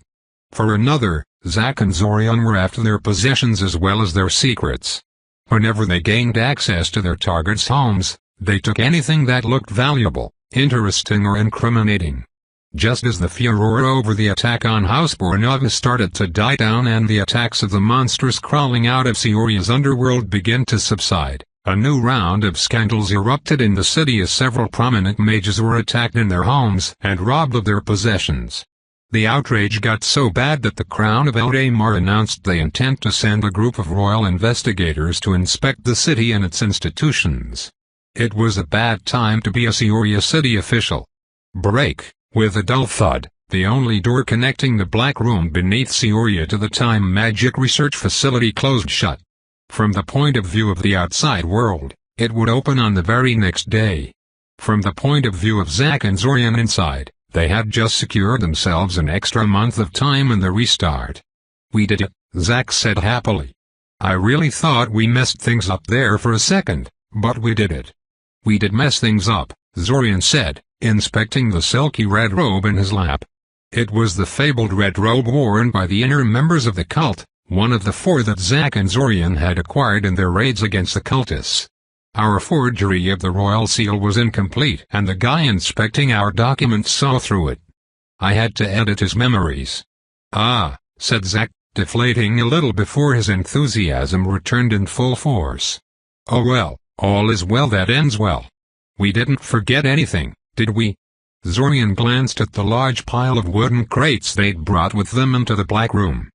For another, Zack and Zorian were after their possessions as well as their secrets. Whenever they gained access to their targets' homes, they took anything that looked valuable, interesting or incriminating. Just as the furor over the attack on House Bornova started to die down and the attacks of the monsters crawling out of Seoria's underworld began to subside, a new round of scandals erupted in the city as several prominent mages were attacked in their homes and robbed of their possessions. The outrage got so bad that the Crown of Eldamar announced they intend to send a group of royal investigators to inspect the city and its institutions. It was a bad time to be a Seoria city official. Break. With a dull thud, The only door connecting the black room beneath Sioria to the time magic research facility closed shut. From the point of view of the outside world, it would open on the very next day. From the point of view of Zack and Zorian inside, they had just secured themselves an extra month of time in the restart. "We did it," Zack said happily. "I really thought we messed things up there for a second, but we did it." "We did mess things up," Zorian said, inspecting the silky red robe in his lap. It was the fabled red robe worn by the inner members of the cult, one of the 4 that Zack and Zorian had acquired in their raids against the cultists. Our forgery of the royal seal was incomplete, and the guy inspecting our documents saw through it. I had to edit his memories. "Ah," said Zack, deflating a little before his enthusiasm returned in full force. "Oh well, all is well that ends well. We didn't forget anything, did we?" Zorian glanced at the large pile of wooden crates they'd brought with them into the black room.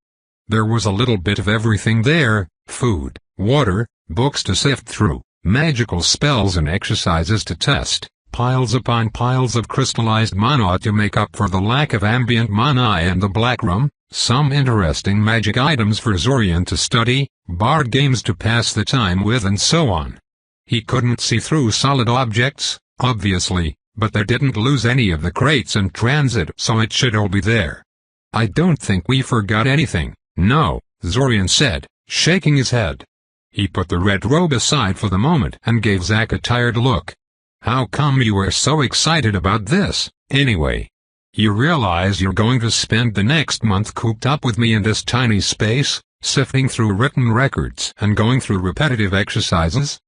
There was a little bit of everything there: food, water, books to sift through, magical spells and exercises to test, piles upon piles of crystallized mana to make up for the lack of ambient mana in the black room, some interesting magic items for Zorian to study, board games to pass the time with, and so on. He couldn't see through solid objects, obviously, but they didn't lose any of the crates in transit, so it should all be there. "I don't think we forgot anything, no," Zorian said, shaking his head. He put the red robe aside for the moment and gave Zack a tired look. "How come you are so excited about this, anyway? You realize you're going to spend the next month cooped up with me in this tiny space, sifting through written records and going through repetitive exercises?"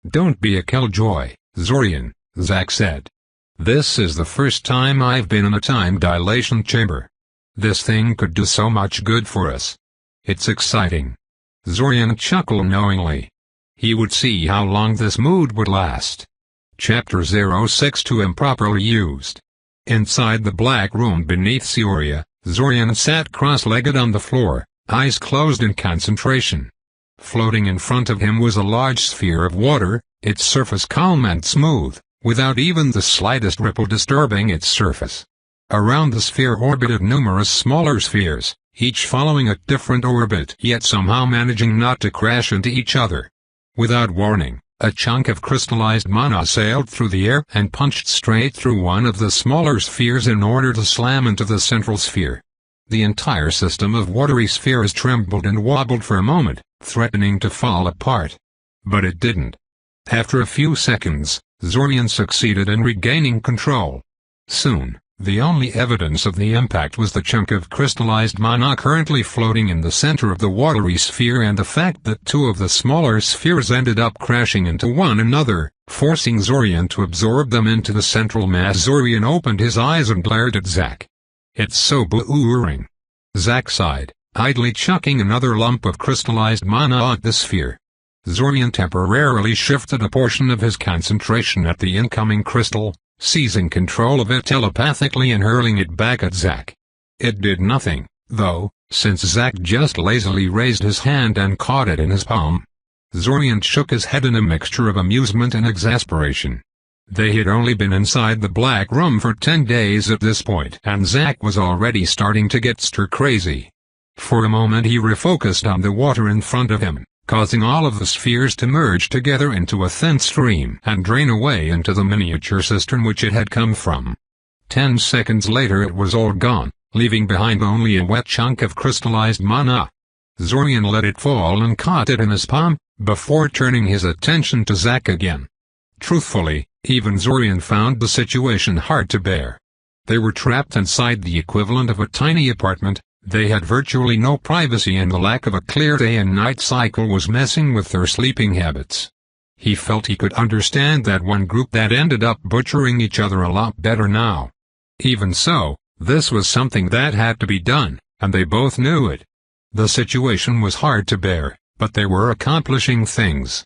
"Don't be a killjoy, Zorian," Zack said. "This is the first time I've been in a time dilation chamber. This thing could do so much good for us. It's exciting." Zorian chuckled knowingly. He would see how long this mood would last. Chapter 062 Improperly Used. Inside the black room beneath Sioria, Zorian sat cross-legged on the floor, eyes closed in concentration. Floating in front of him was a large sphere of water, its surface calm and smooth, without even the slightest ripple disturbing its surface. Around the sphere orbited numerous smaller spheres, each following a different orbit yet somehow managing not to crash into each other. Without warning, a chunk of crystallized mana sailed through the air and punched straight through one of the smaller spheres in order to slam into the central sphere. The entire system of watery spheres trembled and wobbled for a moment, threatening to fall apart. But it didn't. After a few seconds, Zorian succeeded in regaining control. Soon, the only evidence of the impact was the chunk of crystallized mana currently floating in the center of the watery sphere and the fact that 2 of the smaller spheres ended up crashing into one another, forcing Zorian to absorb them into the central mass. Zorian opened his eyes and glared at Zack. "It's so boring." Zack sighed, idly chucking another lump of crystallized mana at the sphere. Zorian temporarily shifted a portion of his concentration at the incoming crystal, seizing control of it telepathically and hurling it back at Zack. It did nothing, though, since Zack just lazily raised his hand and caught it in his palm. Zorian shook his head in a mixture of amusement and exasperation. They had only been inside the black room for 10 days at this point, and Zack was already starting to get stir-crazy. For a moment he refocused on the water in front of him, causing all of the spheres to merge together into a thin stream and drain away into the miniature cistern which it had come from. 10 seconds later it was all gone, leaving behind only a wet chunk of crystallized mana. Zorian let it fall and caught it in his palm, before turning his attention to Zack again. Truthfully, even Zorian found the situation hard to bear. They were trapped inside the equivalent of a tiny apartment. They had virtually no privacy, and the lack of a clear day and night cycle was messing with their sleeping habits. He felt he could understand that one group that ended up butchering each other a lot better now. Even so, this was something that had to be done, and they both knew it. The situation was hard to bear, but they were accomplishing things.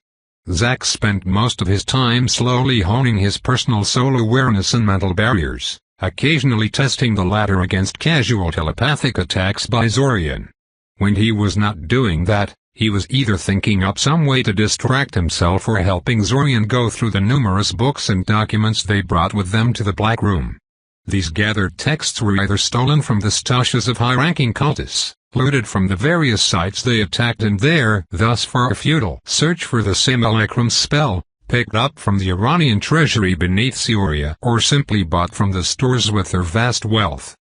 Zack spent most of his time slowly honing his personal soul awareness and mental barriers, occasionally testing the latter against casual telepathic attacks by Zorian. When he was not doing that, he was either thinking up some way to distract himself or helping Zorian go through the numerous books and documents they brought with them to the Black Room. These gathered texts were either stolen from the stashes of high-ranking cultists, looted from the various sites they attacked in their thus far futile search for the simulacrum spell, picked up from the Iranian treasury beneath Syria, or simply bought from the stores with their vast wealth.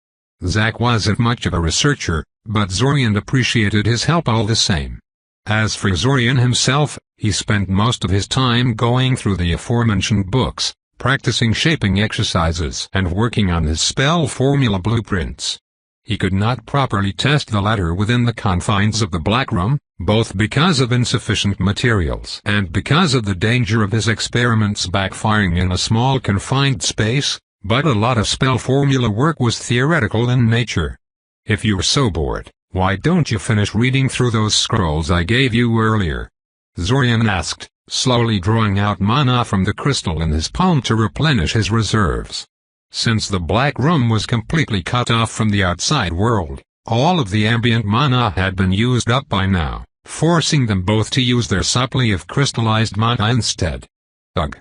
Zack wasn't much of a researcher, but Zorian appreciated his help all the same. As for Zorian himself, he spent most of his time going through the aforementioned books, practicing shaping exercises and working on his spell formula blueprints. He could not properly test the latter within the confines of the Black Room, both because of insufficient materials and because of the danger of his experiments backfiring in a small confined space, but a lot of spell formula work was theoretical in nature. If you're so bored, why don't you finish reading through those scrolls I gave you earlier? Zorian asked, slowly drawing out mana from the crystal in his palm to replenish his reserves. Since the Black Room was completely cut off from the outside world, all of the ambient mana had been used up by now, forcing them both to use their supply of crystallized mana instead. Ugh.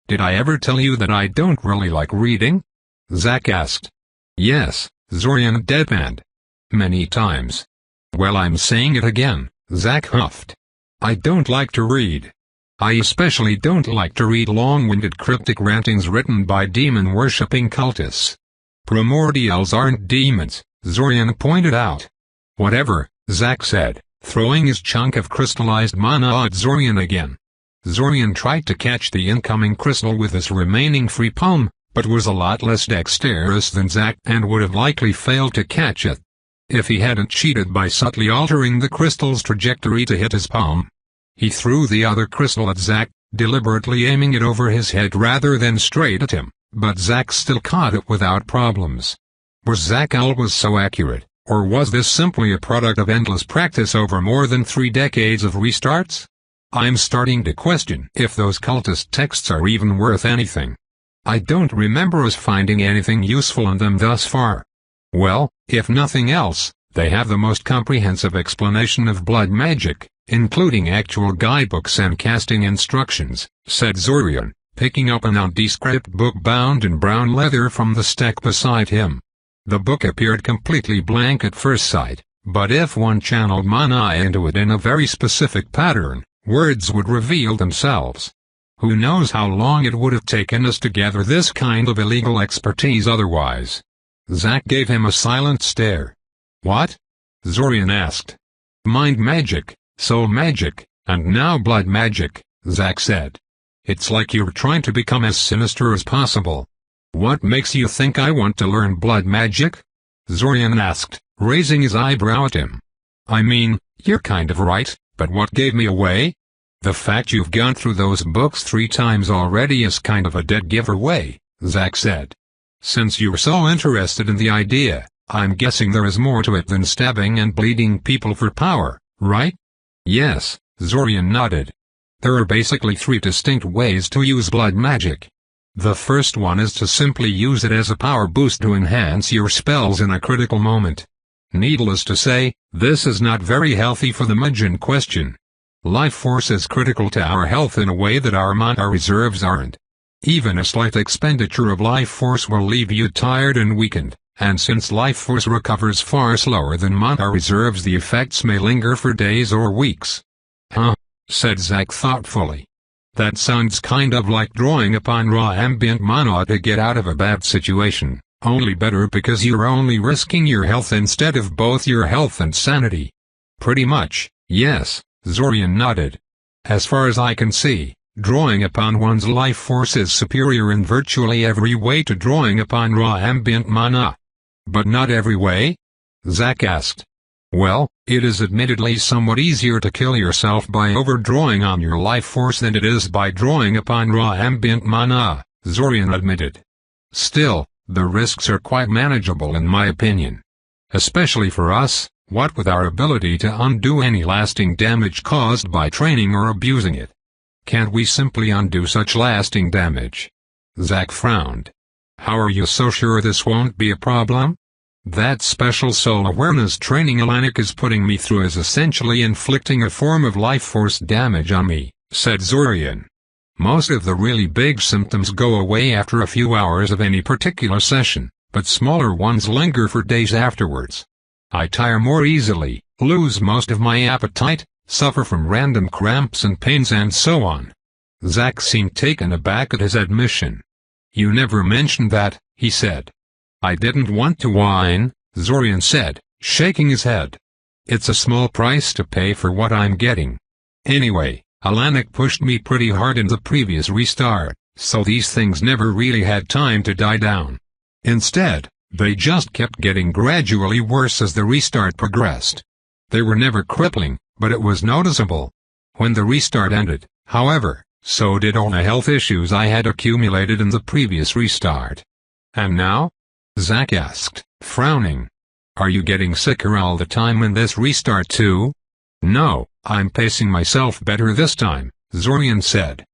Did I ever tell you that I don't really like reading? Zack asked. Yes, Zorian deadpanned. Many times. Well, I'm saying it again, Zack huffed. I don't like to read. I especially don't like to read long-winded cryptic rantings written by demon-worshipping cultists. Primordials aren't demons, Zorian pointed out. Whatever, Zack said, throwing his chunk of crystallized mana at Zorian again. Zorian tried to catch the incoming crystal with his remaining free palm, but was a lot less dexterous than Zack and would have likely failed to catch it if he hadn't cheated by subtly altering the crystal's trajectory to hit his palm. He threw the other crystal at Zack, deliberately aiming it over his head rather than straight at him, but Zack still caught it without problems. Was Zack always so accurate, or was this simply a product of endless practice over more than 3 decades of restarts? I'm starting to question if those cultist texts are even worth anything. I don't remember us finding anything useful in them thus far. Well, if nothing else, they have the most comprehensive explanation of blood magic, including actual guidebooks and casting instructions, said Zorian, picking up an nondescript book bound in brown leather from the stack beside him. The book appeared completely blank at first sight, but if one channeled mana into it in a very specific pattern, words would reveal themselves. Who knows how long it would have taken us to gather this kind of illegal expertise otherwise? Zack gave him a silent stare. What? Zorian asked. Mind magic, soul magic, and now blood magic, Zack said. It's like you're trying to become as sinister as possible. What makes you think I want to learn blood magic? Zorian asked, raising his eyebrow at him. I mean, you're kind of right, but what gave me away? The fact you've gone through those books 3 times already is kind of a dead giveaway, Zack said. Since you're so interested in the idea, I'm guessing there is more to it than stabbing and bleeding people for power, right? Yes, Zorian nodded. There are basically 3 distinct ways to use blood magic. The first one is to simply use it as a power boost to enhance your spells in a critical moment. Needless to say, this is not very healthy for the mage in question. Life force is critical to our health in a way that our mana reserves aren't. Even a slight expenditure of life force will leave you tired and weakened, and since life force recovers far slower than mana reserves, the effects may linger for days or weeks. Huh, said Zack thoughtfully. That sounds kind of like drawing upon raw ambient mana to get out of a bad situation, only better because you're only risking your health instead of both your health and sanity. Pretty much, yes, Zorian nodded. As far as I can see, drawing upon one's life force is superior in virtually every way to drawing upon raw ambient mana. But not every way? Zack asked. Well, it is admittedly somewhat easier to kill yourself by overdrawing on your life force than it is by drawing upon raw ambient mana, Zorian admitted. Still, the risks are quite manageable in my opinion. Especially for us, what with our ability to undo any lasting damage caused by training or abusing it. Can't we simply undo such lasting damage? Zack frowned. How are you so sure this won't be a problem? That special soul awareness training Alanik is putting me through is essentially inflicting a form of life force damage on me, said Zorian. Most of the really big symptoms go away after a few hours of any particular session, but smaller ones linger for days afterwards. I tire more easily, lose most of my appetite, suffer from random cramps and pains and so on. Zack seemed taken aback at his admission. You never mentioned that, he said. I didn't want to whine, Zorian said, shaking his head. It's a small price to pay for what I'm getting. Anyway, Alanik pushed me pretty hard in the previous restart, so these things never really had time to die down. Instead, they just kept getting gradually worse as the restart progressed. They were never crippling, but it was noticeable. When the restart ended, however, so did all the health issues I had accumulated in the previous restart. And now? Zack asked, frowning. Are you getting sicker all the time in this restart too? No, I'm pacing myself better this time, Zorian said.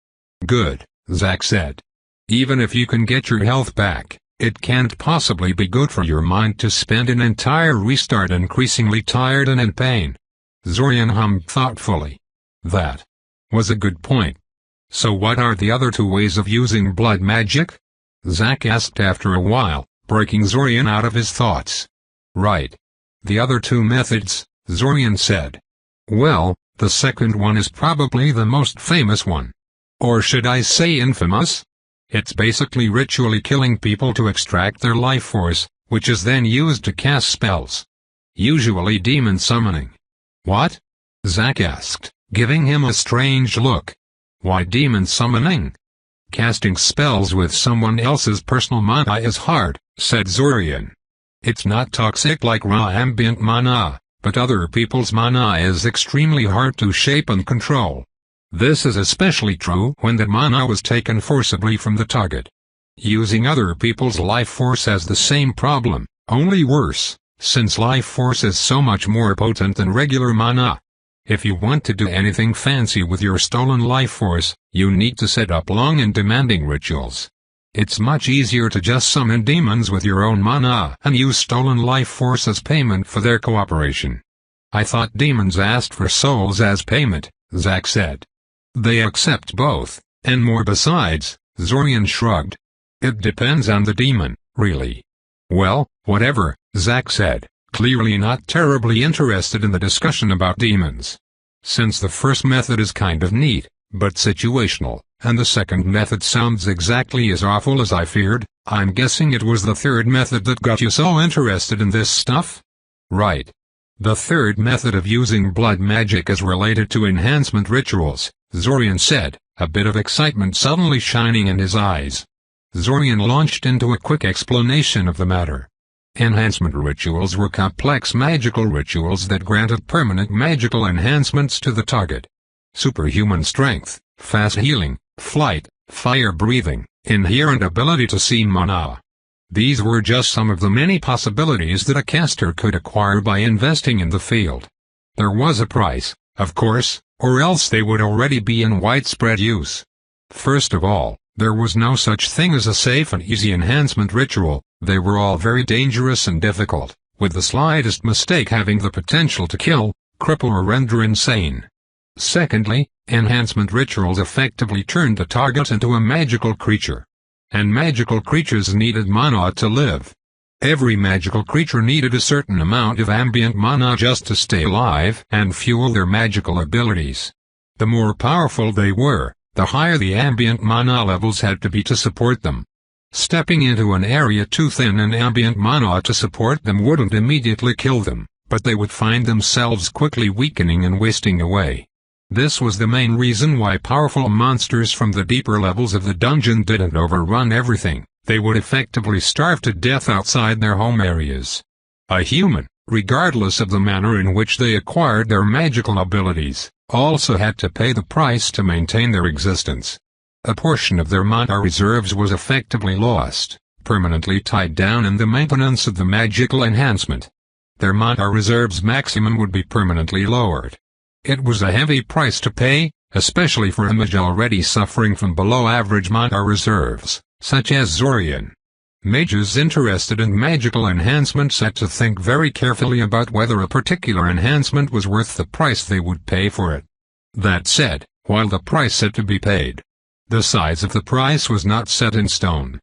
Good, Zack said. Even if you can get your health back, it can't possibly be good for your mind to spend an entire restart increasingly tired and in pain. Zorian hummed thoughtfully. That was a good point. So what are the other two ways of using blood magic? Zack asked after a while, breaking Zorian out of his thoughts. Right. The other two methods, Zorian said. Well, the second one is probably the most famous one. Or should I say infamous? It's basically ritually killing people to extract their life force, which is then used to cast spells. Usually demon summoning. What? Zack asked, giving him a strange look. Why demon summoning? Casting spells with someone else's personal mana is hard, said Zorian. It's not toxic like raw ambient mana, but other people's mana is extremely hard to shape and control. This is especially true when the mana was taken forcibly from the target. Using other people's life force has the same problem, only worse, since life force is so much more potent than regular mana. If you want to do anything fancy with your stolen life force, you need to set up long and demanding rituals. It's much easier to just summon demons with your own mana and use stolen life force as payment for their cooperation. I thought demons asked for souls as payment, Zack said. They accept both, and more besides, Zorian shrugged. It depends on the demon, really. Well, whatever, Zack said, clearly not terribly interested in the discussion about demons. Since the first method is kind of neat, but situational, and the second method sounds exactly as awful as I feared, I'm guessing it was the third method that got you so interested in this stuff? Right. The third method of using blood magic is related to enhancement rituals, Zorian said, a bit of excitement suddenly shining in his eyes. Zorian launched into a quick explanation of the matter. Enhancement rituals were complex magical rituals that granted permanent magical enhancements to the target. Superhuman strength, fast healing, flight, fire breathing, inherent ability to see mana. These were just some of the many possibilities that a caster could acquire by investing in the field. There was a price, of course, or else they would already be in widespread use. First of all, there was no such thing as a safe and easy enhancement ritual. They were all very dangerous and difficult, with the slightest mistake having the potential to kill, cripple or render insane. Secondly, enhancement rituals effectively turned the target into a magical creature. And magical creatures needed mana to live. Every magical creature needed a certain amount of ambient mana just to stay alive and fuel their magical abilities. The more powerful they were, the higher the ambient mana levels had to be to support them. Stepping into an area too thin and ambient mana to support them wouldn't immediately kill them, but they would find themselves quickly weakening and wasting away. This was the main reason why powerful monsters from the deeper levels of the dungeon didn't overrun everything. They would effectively starve to death outside their home areas. A human, regardless of the manner in which they acquired their magical abilities, also had to pay the price to maintain their existence. A portion of their mana reserves was effectively lost, permanently tied down in the maintenance of the magical enhancement. Their mana reserves maximum would be permanently lowered. It was a heavy price to pay, especially for a mage already suffering from below-average mana reserves, such as Zorian. Mages interested in magical enhancements had to think very carefully about whether a particular enhancement was worth the price they would pay for it. That said, while the price had to be paid, the size of the price was not set in stone.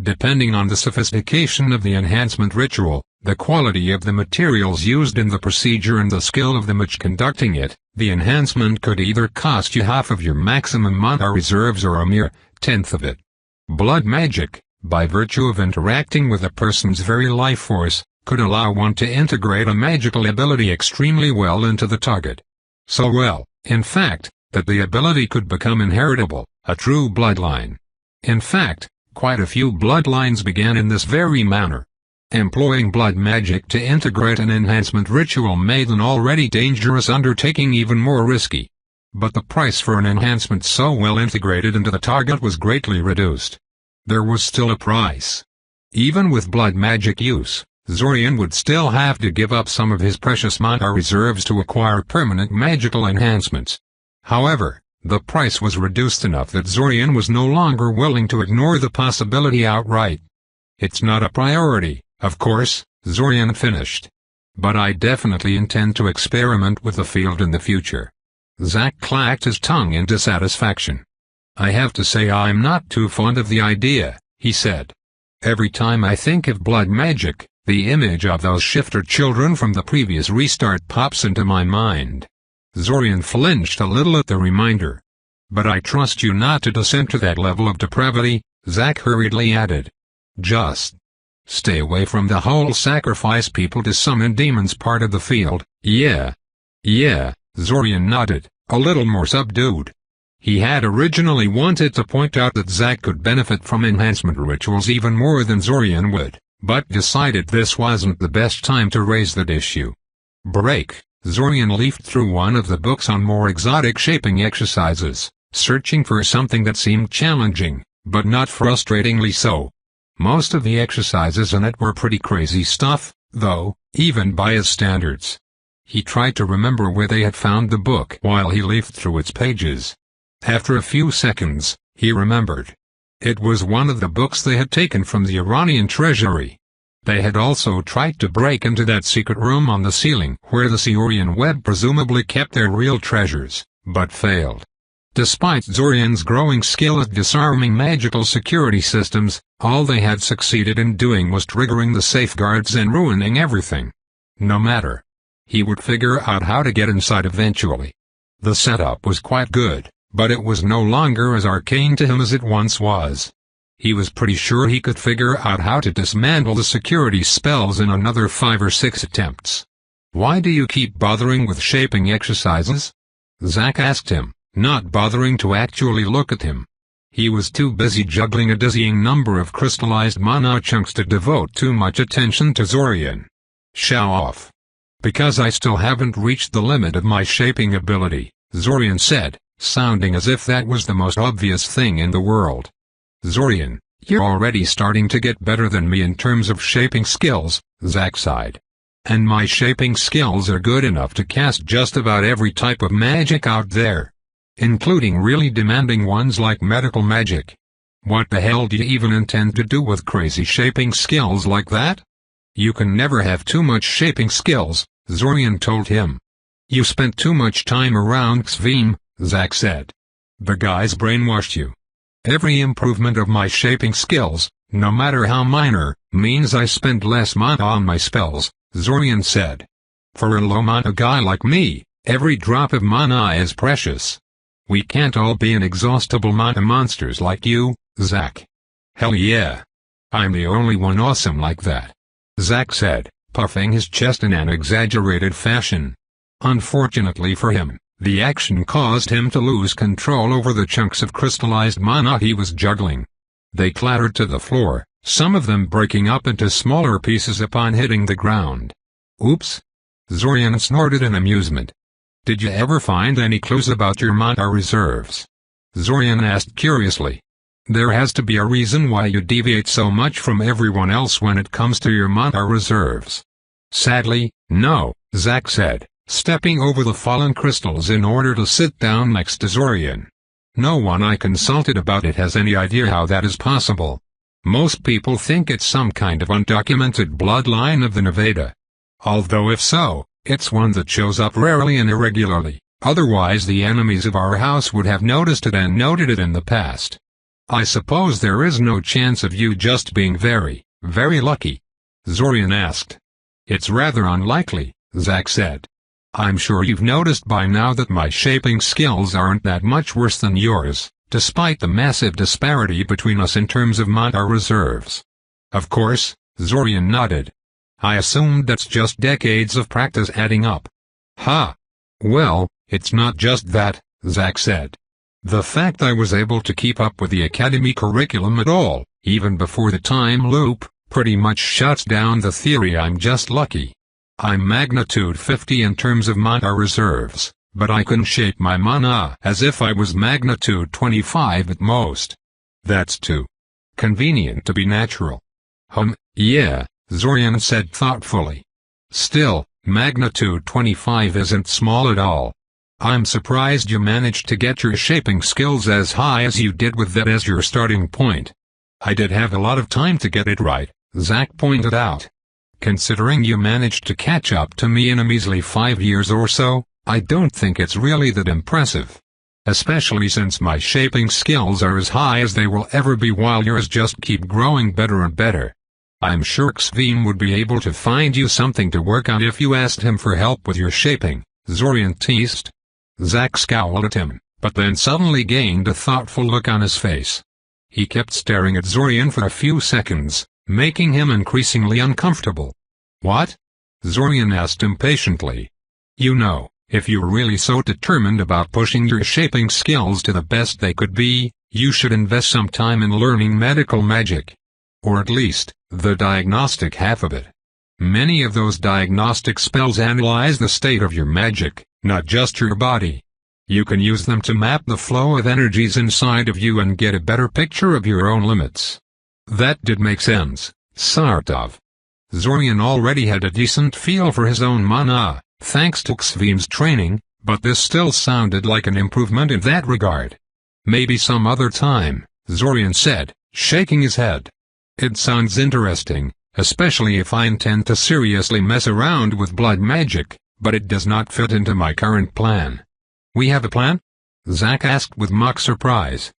Depending on the sophistication of the enhancement ritual, the quality of the materials used in the procedure and the skill of the mage conducting it, the enhancement could either cost you half of your maximum mana reserves or a mere tenth of it. Blood magic, by virtue of interacting with a person's very life force, could allow one to integrate a magical ability extremely well into the target. So well, in fact, that the ability could become inheritable, a true bloodline. In fact, quite a few bloodlines began in this very manner. Employing blood magic to integrate an enhancement ritual made an already dangerous undertaking even more risky. But the price for an enhancement so well integrated into the target was greatly reduced. There was still a price. Even with blood magic use, Zorian would still have to give up some of his precious mana reserves to acquire permanent magical enhancements. However, the price was reduced enough that Zorian was no longer willing to ignore the possibility outright. It's not a priority, of course, Zorian finished. But I definitely intend to experiment with the field in the future. Zack clacked his tongue in dissatisfaction. I have to say I'm not too fond of the idea, he said. Every time I think of blood magic, the image of those shifter children from the previous restart pops into my mind. Zorian flinched a little at the reminder. But I trust you not to descend to that level of depravity, Zack hurriedly added. Just stay away from the whole sacrifice people to summon demons part of the field. Yeah, Zorian nodded, a little more subdued. He had originally wanted to point out that Zack could benefit from enhancement rituals even more than Zorian would, but decided this wasn't the best time to raise that issue. Break. Zorian leafed through one of the books on more exotic shaping exercises, searching for something that seemed challenging, but not frustratingly so. Most of the exercises in it were pretty crazy stuff, though, even by his standards. He tried to remember where they had found the book while he leafed through its pages. After a few seconds, he remembered. It was one of the books they had taken from the Iranian treasury. They had also tried to break into that secret room on the ceiling where the Siorian web presumably kept their real treasures, but failed. Despite Zorian's growing skill at disarming magical security systems, all they had succeeded in doing was triggering the safeguards and ruining everything. No matter. He would figure out how to get inside eventually. The setup was quite good, but it was no longer as arcane to him as it once was. He was pretty sure he could figure out how to dismantle the security spells in another 5 or 6 attempts. Why do you keep bothering with shaping exercises? Zack asked him, not bothering to actually look at him. He was too busy juggling a dizzying number of crystallized mana chunks to devote too much attention to Zorian. Show off. Because I still haven't reached the limit of my shaping ability, Zorian said, sounding as if that was the most obvious thing in the world. Zorian, you're already starting to get better than me in terms of shaping skills, Zack sighed. And my shaping skills are good enough to cast just about every type of magic out there. Including really demanding ones like medical magic. What the hell do you even intend to do with crazy shaping skills like that? You can never have too much shaping skills, Zorian told him. You spent too much time around Xvim, Zack said. The guys brainwashed you. Every improvement of my shaping skills, no matter how minor, means I spend less mana on my spells, Zorian said. For a low mana guy like me, every drop of mana is precious. We can't all be inexhaustible mana monsters like you, Zack. Hell yeah. I'm the only one awesome like that, Zack said, puffing his chest in an exaggerated fashion. Unfortunately for him, the action caused him to lose control over the chunks of crystallized mana he was juggling. They clattered to the floor, some of them breaking up into smaller pieces upon hitting the ground. Oops. Zorian snorted in amusement. Did you ever find any clues about your mana reserves? Zorian asked curiously. There has to be a reason why you deviate so much from everyone else when it comes to your mana reserves. Sadly, no, Zack said, stepping over the fallen crystals in order to sit down next to Zorian. No one I consulted about it has any idea how that is possible. Most people think it's some kind of undocumented bloodline of the Nevada. Although if so, it's one that shows up rarely and irregularly, otherwise the enemies of our house would have noticed it and noted it in the past. I suppose there is no chance of you just being very, very lucky? Zorian asked. It's rather unlikely, Zack said. I'm sure you've noticed by now that my shaping skills aren't that much worse than yours, despite the massive disparity between us in terms of mana reserves. Of course, Zorian nodded. I assumed that's just decades of practice adding up. Ha! Well, it's not just that, Zack said. The fact I was able to keep up with the academy curriculum at all, even before the time loop, pretty much shuts down the theory I'm just lucky. I'm magnitude 50 in terms of mana reserves, but I can shape my mana as if I was magnitude 25 at most. That's too convenient to be natural. Yeah, Zorian said thoughtfully. Still, magnitude 25 isn't small at all. I'm surprised you managed to get your shaping skills as high as you did with that as your starting point. I did have a lot of time to get it right, Zack pointed out. Considering you managed to catch up to me in a measly 5 years or so, I don't think it's really that impressive. Especially since my shaping skills are as high as they will ever be while yours just keep growing better and better. I'm sure Xveen would be able to find you something to work on if you asked him for help with your shaping, Zorian teased. Zack scowled at him, but then suddenly gained a thoughtful look on his face. He kept staring at Zorian for a few seconds, making him increasingly uncomfortable. What? Zorian asked impatiently. You know, if you're really so determined about pushing your shaping skills to the best they could be, you should invest some time in learning medical magic. Or at least, the diagnostic half of it. Many of those diagnostic spells analyze the state of your magic, not just your body. You can use them to map the flow of energies inside of you and get a better picture of your own limits. That did make sense, sort of. Zorian already had a decent feel for his own mana, thanks to Xveen's training, but this still sounded like an improvement in that regard. Maybe some other time, Zorian said, shaking his head. It sounds interesting, especially if I intend to seriously mess around with blood magic, but it does not fit into my current plan. We have a plan? Zack asked with mock surprise.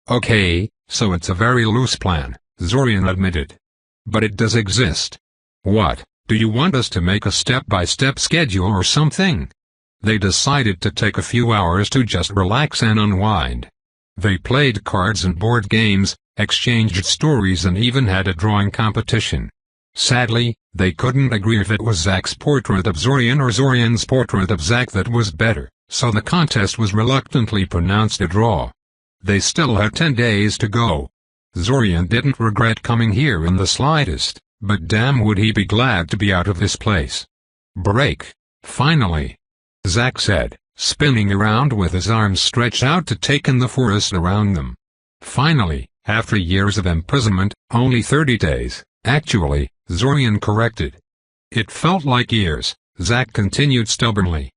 Okay, so it's a very loose plan, Zorian admitted. But it does exist. What, do you want us to make a step-by-step schedule or something? They decided to take a few hours to just relax and unwind. They played cards and board games, exchanged stories and even had a drawing competition. Sadly, they couldn't agree if it was Zack's portrait of Zorian or Zorian's portrait of Zack that was better, so the contest was reluctantly pronounced a draw. They still had 10 days to go. Zorian didn't regret coming here in the slightest, but damn would he be glad to be out of this place. Break, finally, Zack said, spinning around with his arms stretched out to take in the forest around them. Finally, after years of imprisonment, only 30 days, actually, Zorian corrected. It felt like years, Zack continued stubbornly.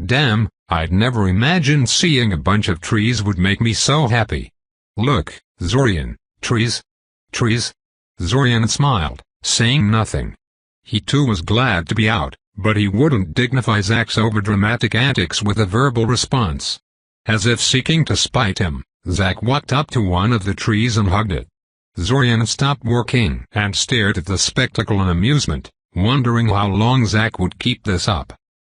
Damn, I'd never imagined seeing a bunch of trees would make me so happy. Look, Zorian, trees? Trees? Zorian smiled, saying nothing. He too was glad to be out, but he wouldn't dignify Zack's overdramatic antics with a verbal response. As if seeking to spite him, Zack walked up to one of the trees and hugged it. Zorian stopped working and stared at the spectacle in amusement, wondering how long Zack would keep this up.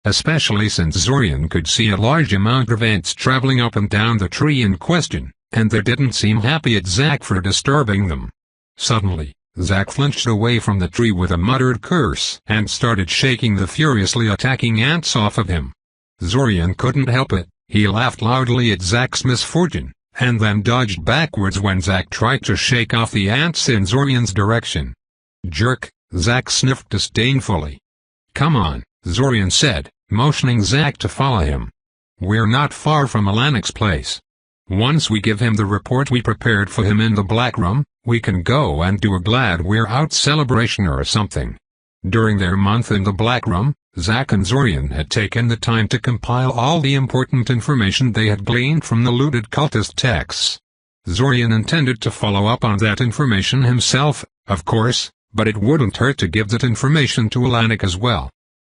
Especially since Zorian could see a large amount of ants traveling up and down the tree in question, and they didn't seem happy at Zack for disturbing them. Suddenly, Zack flinched away from the tree with a muttered curse and started shaking the furiously attacking ants off of him. Zorian couldn't help it, he laughed loudly at Zack's misfortune, and then dodged backwards when Zack tried to shake off the ants in Zorian's direction. Jerk, Zack sniffed disdainfully. Come on, Zorian said, motioning Zack to follow him. We're not far from Alanik's place. Once we give him the report we prepared for him in the Black Room, we can go and do a glad we're out celebration or something. During their month in the Black Room, Zack and Zorian had taken the time to compile all the important information they had gleaned from the looted cultist texts. Zorian intended to follow up on that information himself, of course, but it wouldn't hurt to give that information to Alanik as well.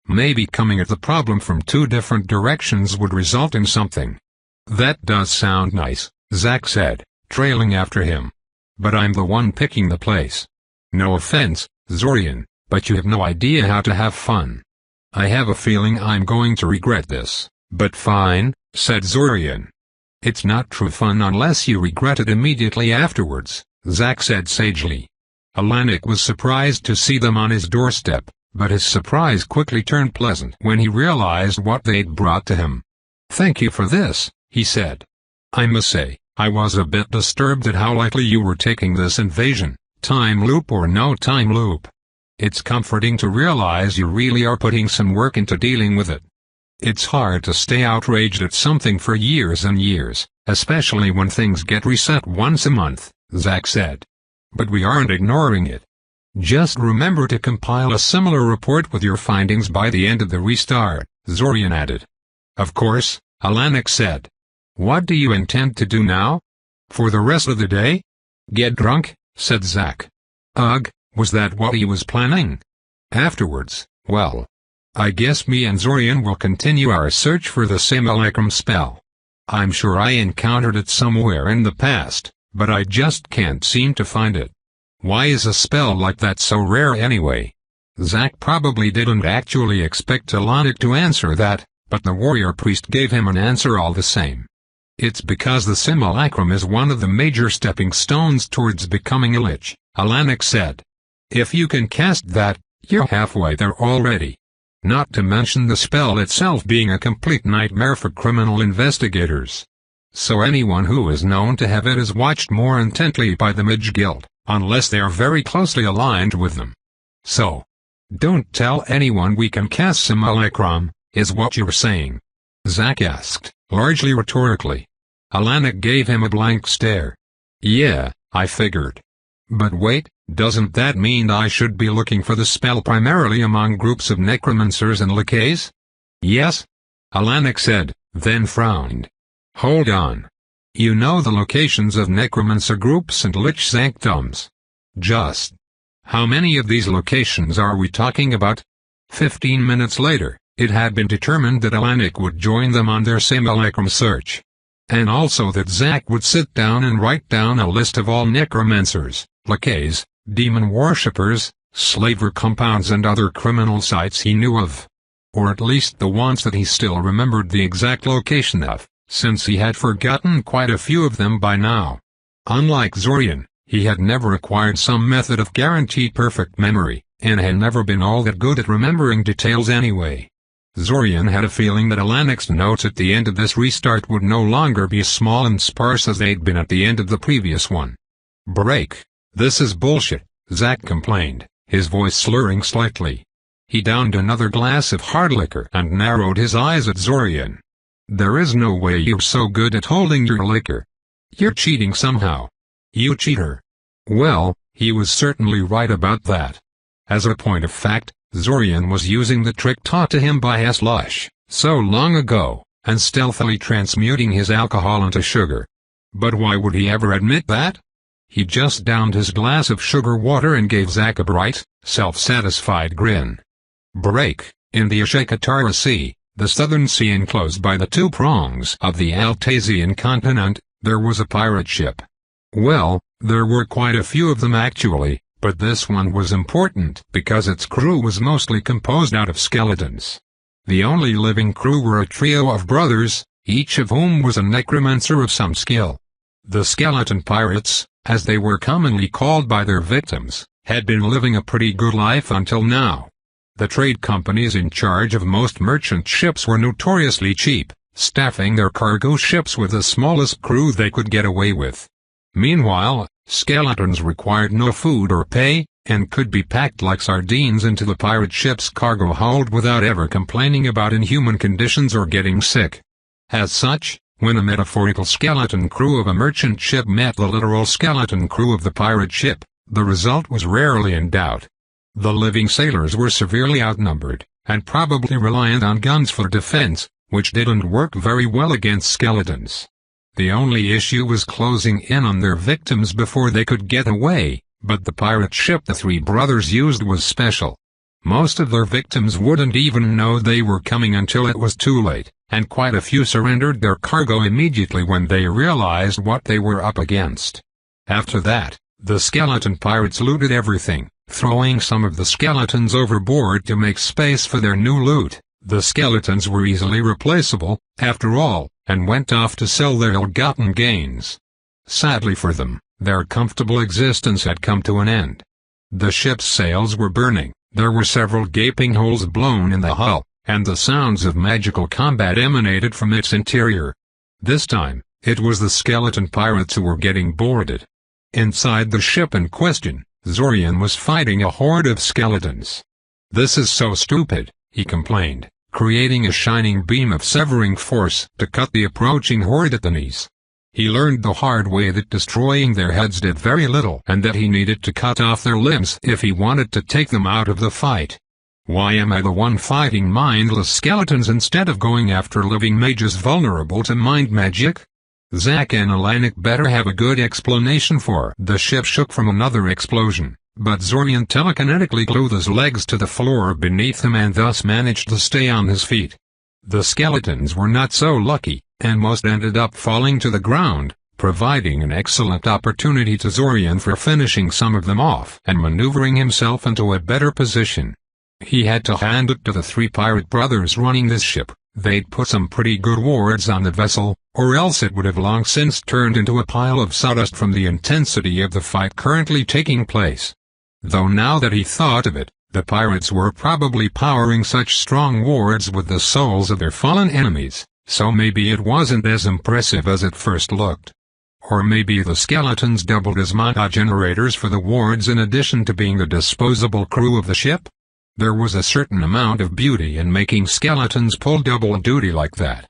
Maybe coming at the problem from two different directions would result in something. That does sound nice, Zack said, trailing after him. but I'm the one picking the place. No offense, Zorian, but you have no idea how to have fun. I have a feeling I'm going to regret this, but fine, said Zorian. It's not true fun unless you regret it immediately afterwards, Zack said sagely. Alanik was surprised to see them on his doorstep, but his surprise quickly turned pleasant when he realized what they'd brought to him. Thank you for this, he said. I must say, I was a bit disturbed at how lightly you were taking this invasion, time loop or no time loop. It's comforting to realize you really are putting some work into dealing with it. It's hard to stay outraged at something for years and years, especially when things get reset once a month, Zack said. But we aren't ignoring it. Just remember to compile a similar report with your findings by the end of the restart, Zorian added. Of course, Alanik said. What do you intend to do now? For the rest of the day? Get drunk, said Zack. Ugh, was that what he was planning? Afterwards, well, I guess me and Zorian will continue our search for the simulacrum spell. I'm sure I encountered it somewhere in the past, but I just can't seem to find it. Why is a spell like that so rare anyway? Zack probably didn't actually expect Alanik to answer that, but the warrior priest gave him an answer all the same. It's because the simulacrum is one of the major stepping stones towards becoming a lich, Alanik said. If you can cast that, you're halfway there already. Not to mention the spell itself being a complete nightmare for criminal investigators. So anyone who is known to have it is watched more intently by the Mage Guild, unless they are very closely aligned with them. So, don't tell anyone we can cast simulacrum, is what you're saying? Zack asked, largely rhetorically. Alanik gave him a blank stare. Yeah, I figured. But wait, doesn't that mean I should be looking for the spell primarily among groups of necromancers and liches? Yes? Alanik said, then frowned. Hold on. You know the locations of necromancer groups and lich sanctums. Just how many of these locations are we talking about? 15 minutes later, it had been determined that Alanik would join them on their simulacrum search. And also that Zack would sit down and write down a list of all necromancers, liches, demon worshippers, slaver compounds and other criminal sites he knew of. Or at least the ones that he still remembered the exact location of, since he had forgotten quite a few of them by now. Unlike Zorian, he had never acquired some method of guaranteed perfect memory, and had never been all that good at remembering details anyway. Zorian had a feeling that Alanik's notes at the end of this restart would no longer be as small and sparse as they'd been at the end of the previous one. Break. This is bullshit, Zack complained, his voice slurring slightly. He downed another glass of hard liquor and narrowed his eyes at Zorian. There is no way you're so good at holding your liquor. You're cheating somehow. You cheater. Well, he was certainly right about that. As a point of fact, Zorian was using the trick taught to him by Slush, so long ago, and stealthily transmuting his alcohol into sugar. But why would he ever admit that? He just downed his glass of sugar water and gave Zack a bright, self-satisfied grin. Break. In the Ashikatara Sea, the southern sea enclosed by the two prongs of the Altasian continent, there was a pirate ship. Well, there were quite a few of them actually, but this one was important because its crew was mostly composed out of skeletons. The only living crew were a trio of brothers, each of whom was a necromancer of some skill. The skeleton pirates, as they were commonly called by their victims, had been living a pretty good life until now. The trade companies in charge of most merchant ships were notoriously cheap, staffing their cargo ships with the smallest crew they could get away with. Meanwhile, skeletons required no food or pay, and could be packed like sardines into the pirate ship's cargo hold without ever complaining about inhuman conditions or getting sick. As such, when a metaphorical skeleton crew of a merchant ship met the literal skeleton crew of the pirate ship, the result was rarely in doubt. The living sailors were severely outnumbered, and probably reliant on guns for defense, which didn't work very well against skeletons. The only issue was closing in on their victims before they could get away, but the pirate ship the three brothers used was special. Most of their victims wouldn't even know they were coming until it was too late, and quite a few surrendered their cargo immediately when they realized what they were up against. After that, The skeleton pirates looted everything, throwing some of the skeletons overboard to make space for their new loot. The skeletons were easily replaceable, after all, and went off to sell their ill-gotten gains. Sadly for them, their comfortable existence had come to an end. The ship's sails were burning, there were several gaping holes blown in the hull, and the sounds of magical combat emanated from its interior. This time, it was the skeleton pirates who were getting boarded. Inside the ship in question, Zorian was fighting a horde of skeletons. "This is so stupid," he complained, creating a shining beam of severing force to cut the approaching horde at the knees. He learned the hard way that destroying their heads did very little and that he needed to cut off their limbs if he wanted to take them out of the fight. Why am I the one fighting mindless skeletons instead of going after living mages vulnerable to mind magic? Zack and Alanik better have a good explanation for. The ship shook from another explosion, but Zorian telekinetically glued his legs to the floor beneath him and thus managed to stay on his feet. The skeletons were not so lucky, and most ended up falling to the ground, providing an excellent opportunity to Zorian for finishing some of them off and maneuvering himself into a better position. He had to hand it to the three pirate brothers running this ship. They'd put some pretty good wards on the vessel, or else it would have long since turned into a pile of sawdust from the intensity of the fight currently taking place. Though now that he thought of it, the pirates were probably powering such strong wards with the souls of their fallen enemies, so maybe it wasn't as impressive as it first looked. Or maybe the skeletons doubled as mana generators for the wards in addition to being the disposable crew of the ship? There was a certain amount of beauty in making skeletons pull double duty like that.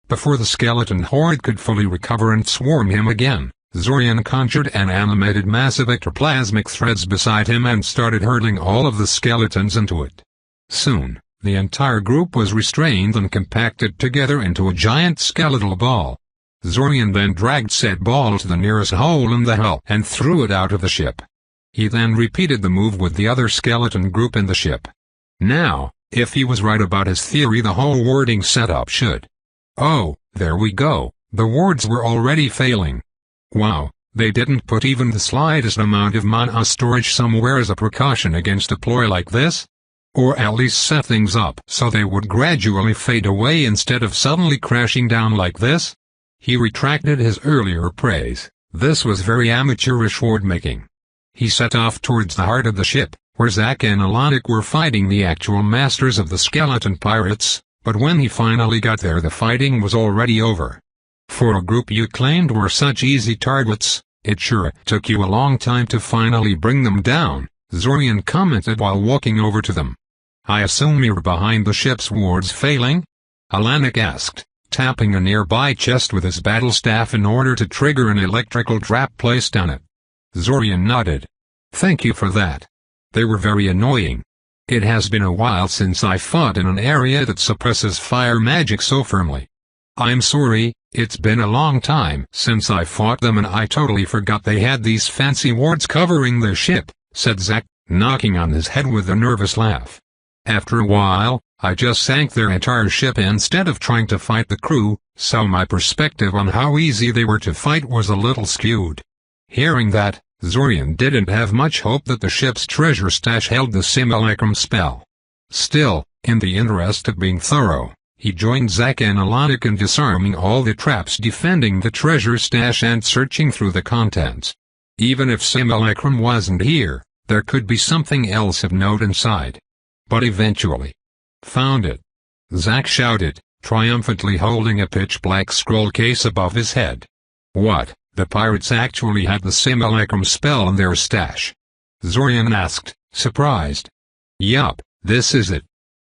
Before the skeleton horde could fully recover and swarm him again, Zorian conjured an animated mass of ectoplasmic threads beside him and started hurling all of the skeletons into it. Soon, the entire group was restrained and compacted together into a giant skeletal ball. Zorian then dragged said ball to the nearest hole in the hull and threw it out of the ship. He then repeated the move with the other skeleton group in the ship. Now, if he was right about his theory, the whole warding setup should. Oh, there we go, the wards were already failing. Wow, they didn't put even the slightest amount of mana storage somewhere as a precaution against a ploy like this? Or at least set things up so they would gradually fade away instead of suddenly crashing down like this? He retracted his earlier praise. This was very amateurish ward making. He set off towards the heart of the ship, where Zack and Alanik were fighting the actual masters of the skeleton pirates, but when he finally got there the fighting was already over. For a group you claimed were such easy targets, it sure took you a long time to finally bring them down, Zorian commented while walking over to them. I assume you're behind the ship's wards failing? Alanik asked, tapping a nearby chest with his battle staff in order to trigger an electrical trap placed on it. Zorian nodded. Thank you for that. They were very annoying. It has been a while since I fought in an area that suppresses fire magic so firmly. I'm sorry, it's been a long time since I fought them and I totally forgot they had these fancy wards covering their ship, said Zack, knocking on his head with a nervous laugh. After a while, I just sank their entire ship instead of trying to fight the crew, so my perspective on how easy they were to fight was a little skewed. Hearing that, Zorian didn't have much hope that the ship's treasure stash held the simulacrum spell. Still, in the interest of being thorough, he joined Zack and Alanik in disarming all the traps defending the treasure stash and searching through the contents. Even if simulacrum wasn't here, there could be something else of note inside. But eventually, found it. Zack shouted, triumphantly holding a pitch-black scroll case above his head. What? The pirates actually had the simulacrum spell in their stash? Zorian asked, surprised. Yup, this is it.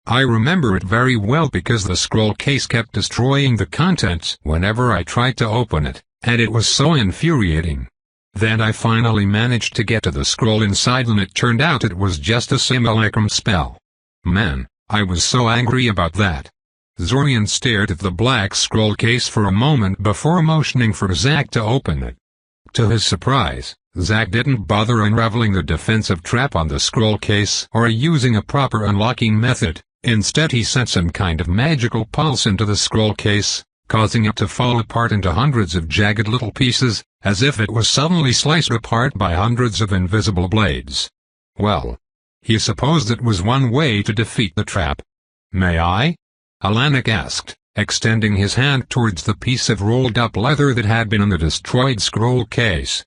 I remember it very well because the scroll case kept destroying the contents whenever I tried to open it, and it was so infuriating. Then I finally managed to get to the scroll inside and it turned out it was just a simulacrum spell. Man, I was so angry about that. Zorian stared at the black scroll case for a moment before motioning for Zack to open it. To his surprise, Zack didn't bother unraveling the defensive trap on the scroll case or using a proper unlocking method. Instead he sent some kind of magical pulse into the scroll case, causing it to fall apart into hundreds of jagged little pieces, as if it was suddenly sliced apart by hundreds of invisible blades. Well, he supposed it was one way to defeat the trap. "May I?" Alanik asked, extending his hand towards the piece of rolled-up leather that had been in the destroyed scroll case.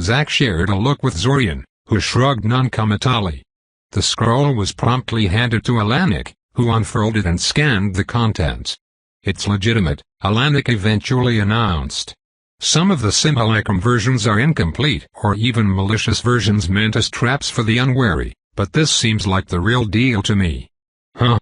Zack shared a look with Zorian, who shrugged noncommittally. The scroll was promptly handed to Alanik, who unfurled it and scanned the contents. "It's legitimate," Alanik eventually announced. "Some of the simulacrum versions are incomplete or even malicious versions meant as traps for the unwary, but this seems like the real deal to me." "Huh?"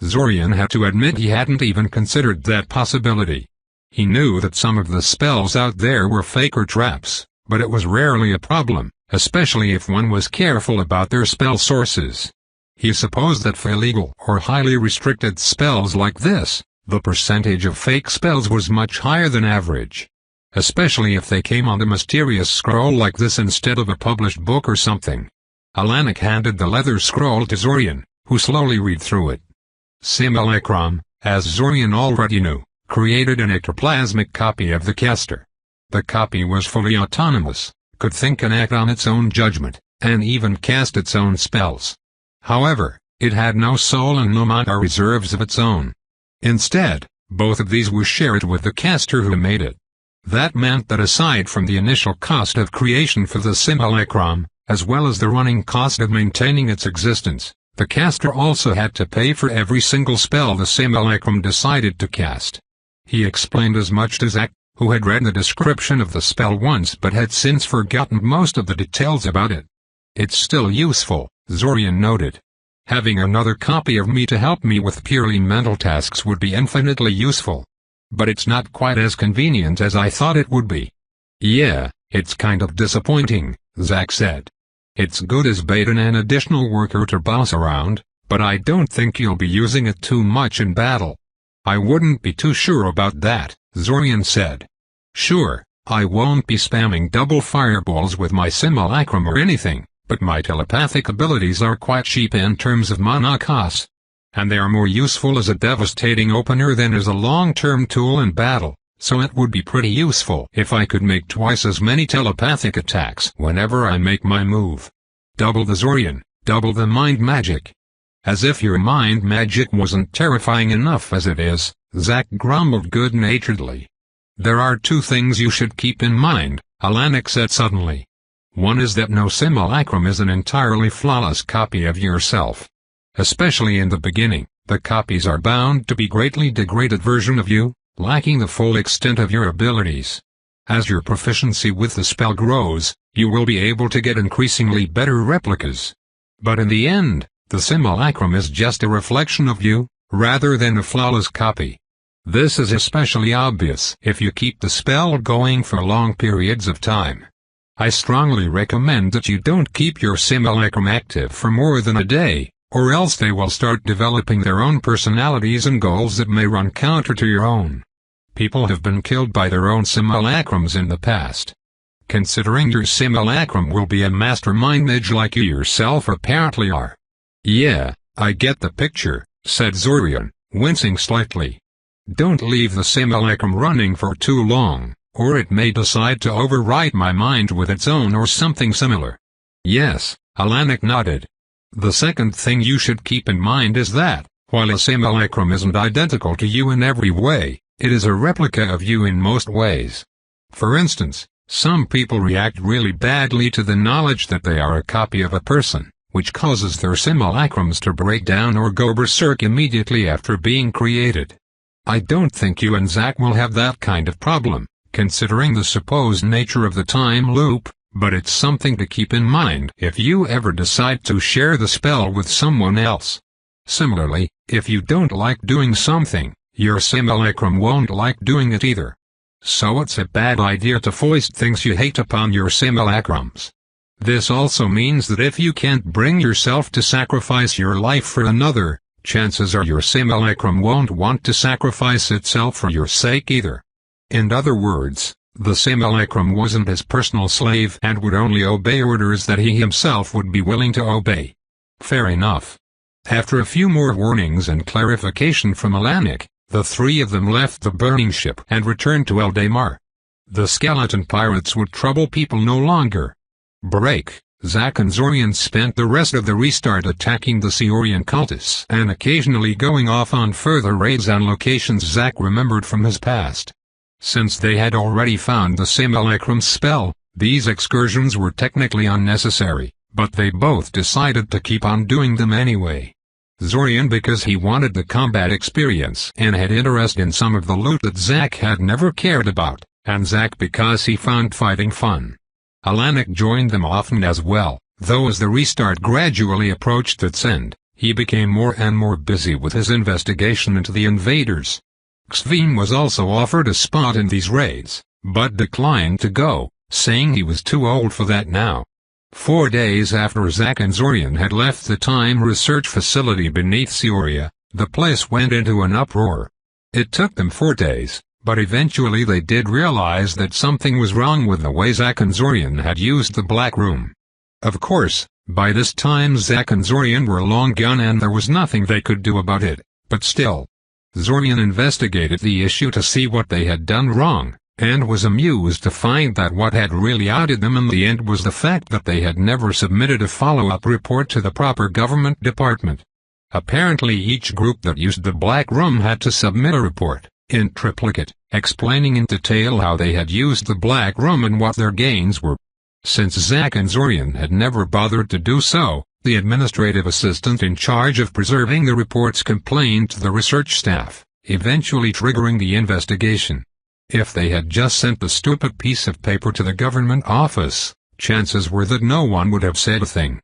Zorian had to admit he hadn't even considered that possibility. He knew that some of the spells out there were fake or traps, but it was rarely a problem, especially if one was careful about their spell sources. He supposed that for illegal or highly restricted spells like this, the percentage of fake spells was much higher than average. Especially if they came on a mysterious scroll like this instead of a published book or something. Alanik handed the leather scroll to Zorian, who slowly read through it. Simulacrum, as Zorian already knew, created an ectoplasmic copy of the caster. The copy was fully autonomous, could think and act on its own judgment, and even cast its own spells. However, it had no soul and no mana reserves of its own. Instead, both of these were shared with the caster who made it. That meant that aside from the initial cost of creation for the simulacrum, as well as the running cost of maintaining its existence, the caster also had to pay for every single spell the simulacrum decided to cast. He explained as much to Zack, who had read the description of the spell once but had since forgotten most of the details about it. "It's still useful," Zorian noted. "Having another copy of me to help me with purely mental tasks would be infinitely useful. But it's not quite as convenient as I thought it would be." "Yeah, it's kind of disappointing," Zack said. "It's good as bait and an additional worker to boss around, but I don't think you'll be using it too much in battle." "I wouldn't be too sure about that," Zorian said. "Sure, I won't be spamming double fireballs with my simulacrum or anything, but my telepathic abilities are quite cheap in terms of mana cost. And they are more useful as a devastating opener than as a long-term tool in battle, so it would be pretty useful if I could make twice as many telepathic attacks whenever I make my move. Double the Zorian, double the mind magic." "As if your mind magic wasn't terrifying enough as it is," Zack grumbled good-naturedly. "There are two things you should keep in mind," Alanik said suddenly. "One is that no simulacrum is an entirely flawless copy of yourself. Especially in the beginning, the copies are bound to be greatly degraded version of you, lacking the full extent of your abilities. As your proficiency with the spell grows, you will be able to get increasingly better replicas. But in the end, the simulacrum is just a reflection of you, rather than a flawless copy. This is especially obvious if you keep the spell going for long periods of time. I strongly recommend that you don't keep your simulacrum active for more than a day, or else they will start developing their own personalities and goals that may run counter to your own. People have been killed by their own simulacrums in the past. Considering your simulacrum will be a mastermind mage like you yourself apparently are." "Yeah, I get the picture," said Zorian, wincing slightly. "Don't leave the simulacrum running for too long, or it may decide to overwrite my mind with its own or something similar." "Yes," Alanik nodded. "The second thing you should keep in mind is that, while a simulacrum isn't identical to you in every way, it is a replica of you in most ways. For instance, some people react really badly to the knowledge that they are a copy of a person, which causes their simulacrums to break down or go berserk immediately after being created. I don't think you and Zack will have that kind of problem, considering the supposed nature of the time loop, but it's something to keep in mind if you ever decide to share the spell with someone else. Similarly, if you don't like doing something, your simulacrum won't like doing it either. So it's a bad idea to foist things you hate upon your simulacrums. This also means that if you can't bring yourself to sacrifice your life for another, chances are your simulacrum won't want to sacrifice itself for your sake either. In other words, the simulacrum wasn't his personal slave and would only obey orders that he himself would be willing to obey. Fair enough. After a few more warnings and clarification from Alanik, The three of them left the burning ship and returned to Eldamar. The skeleton pirates would trouble people no longer. Break. Zack and Zorian spent the rest of the restart attacking the Seorian cultists and occasionally going off on further raids on locations Zack remembered from his past. Since they had already found the Simulacrum spell, these excursions were technically unnecessary, but they both decided to keep on doing them anyway. Zorian because he wanted the combat experience and had interest in some of the loot that Zack had never cared about, and Zack because he found fighting fun. Alanik joined them often as well, though as the restart gradually approached its end, he became more and more busy with his investigation into the invaders. Xveen was also offered a spot in these raids, but declined to go, saying he was too old for that now. 4 days after Zack and Zorian had left the Time Research Facility beneath Seoria, the place went into an uproar. It took them 4 days. But eventually they did realize that something was wrong with the way Zack and Zorian had used the Black Room. Of course, by this time Zack and Zorian were long gone and there was nothing they could do about it, but still. Zorian investigated the issue to see what they had done wrong, and was amused to find that what had really outed them in the end was the fact that they had never submitted a follow-up report to the proper government department. Apparently each group that used the Black Room had to submit a report, in triplicate, explaining in detail how they had used the Black Room and what their gains were. Since Zack and Zorian had never bothered to do so, the administrative assistant in charge of preserving the reports complained to the research staff, eventually triggering the investigation. If they had just sent the stupid piece of paper to the government office, chances were that no one would have said a thing.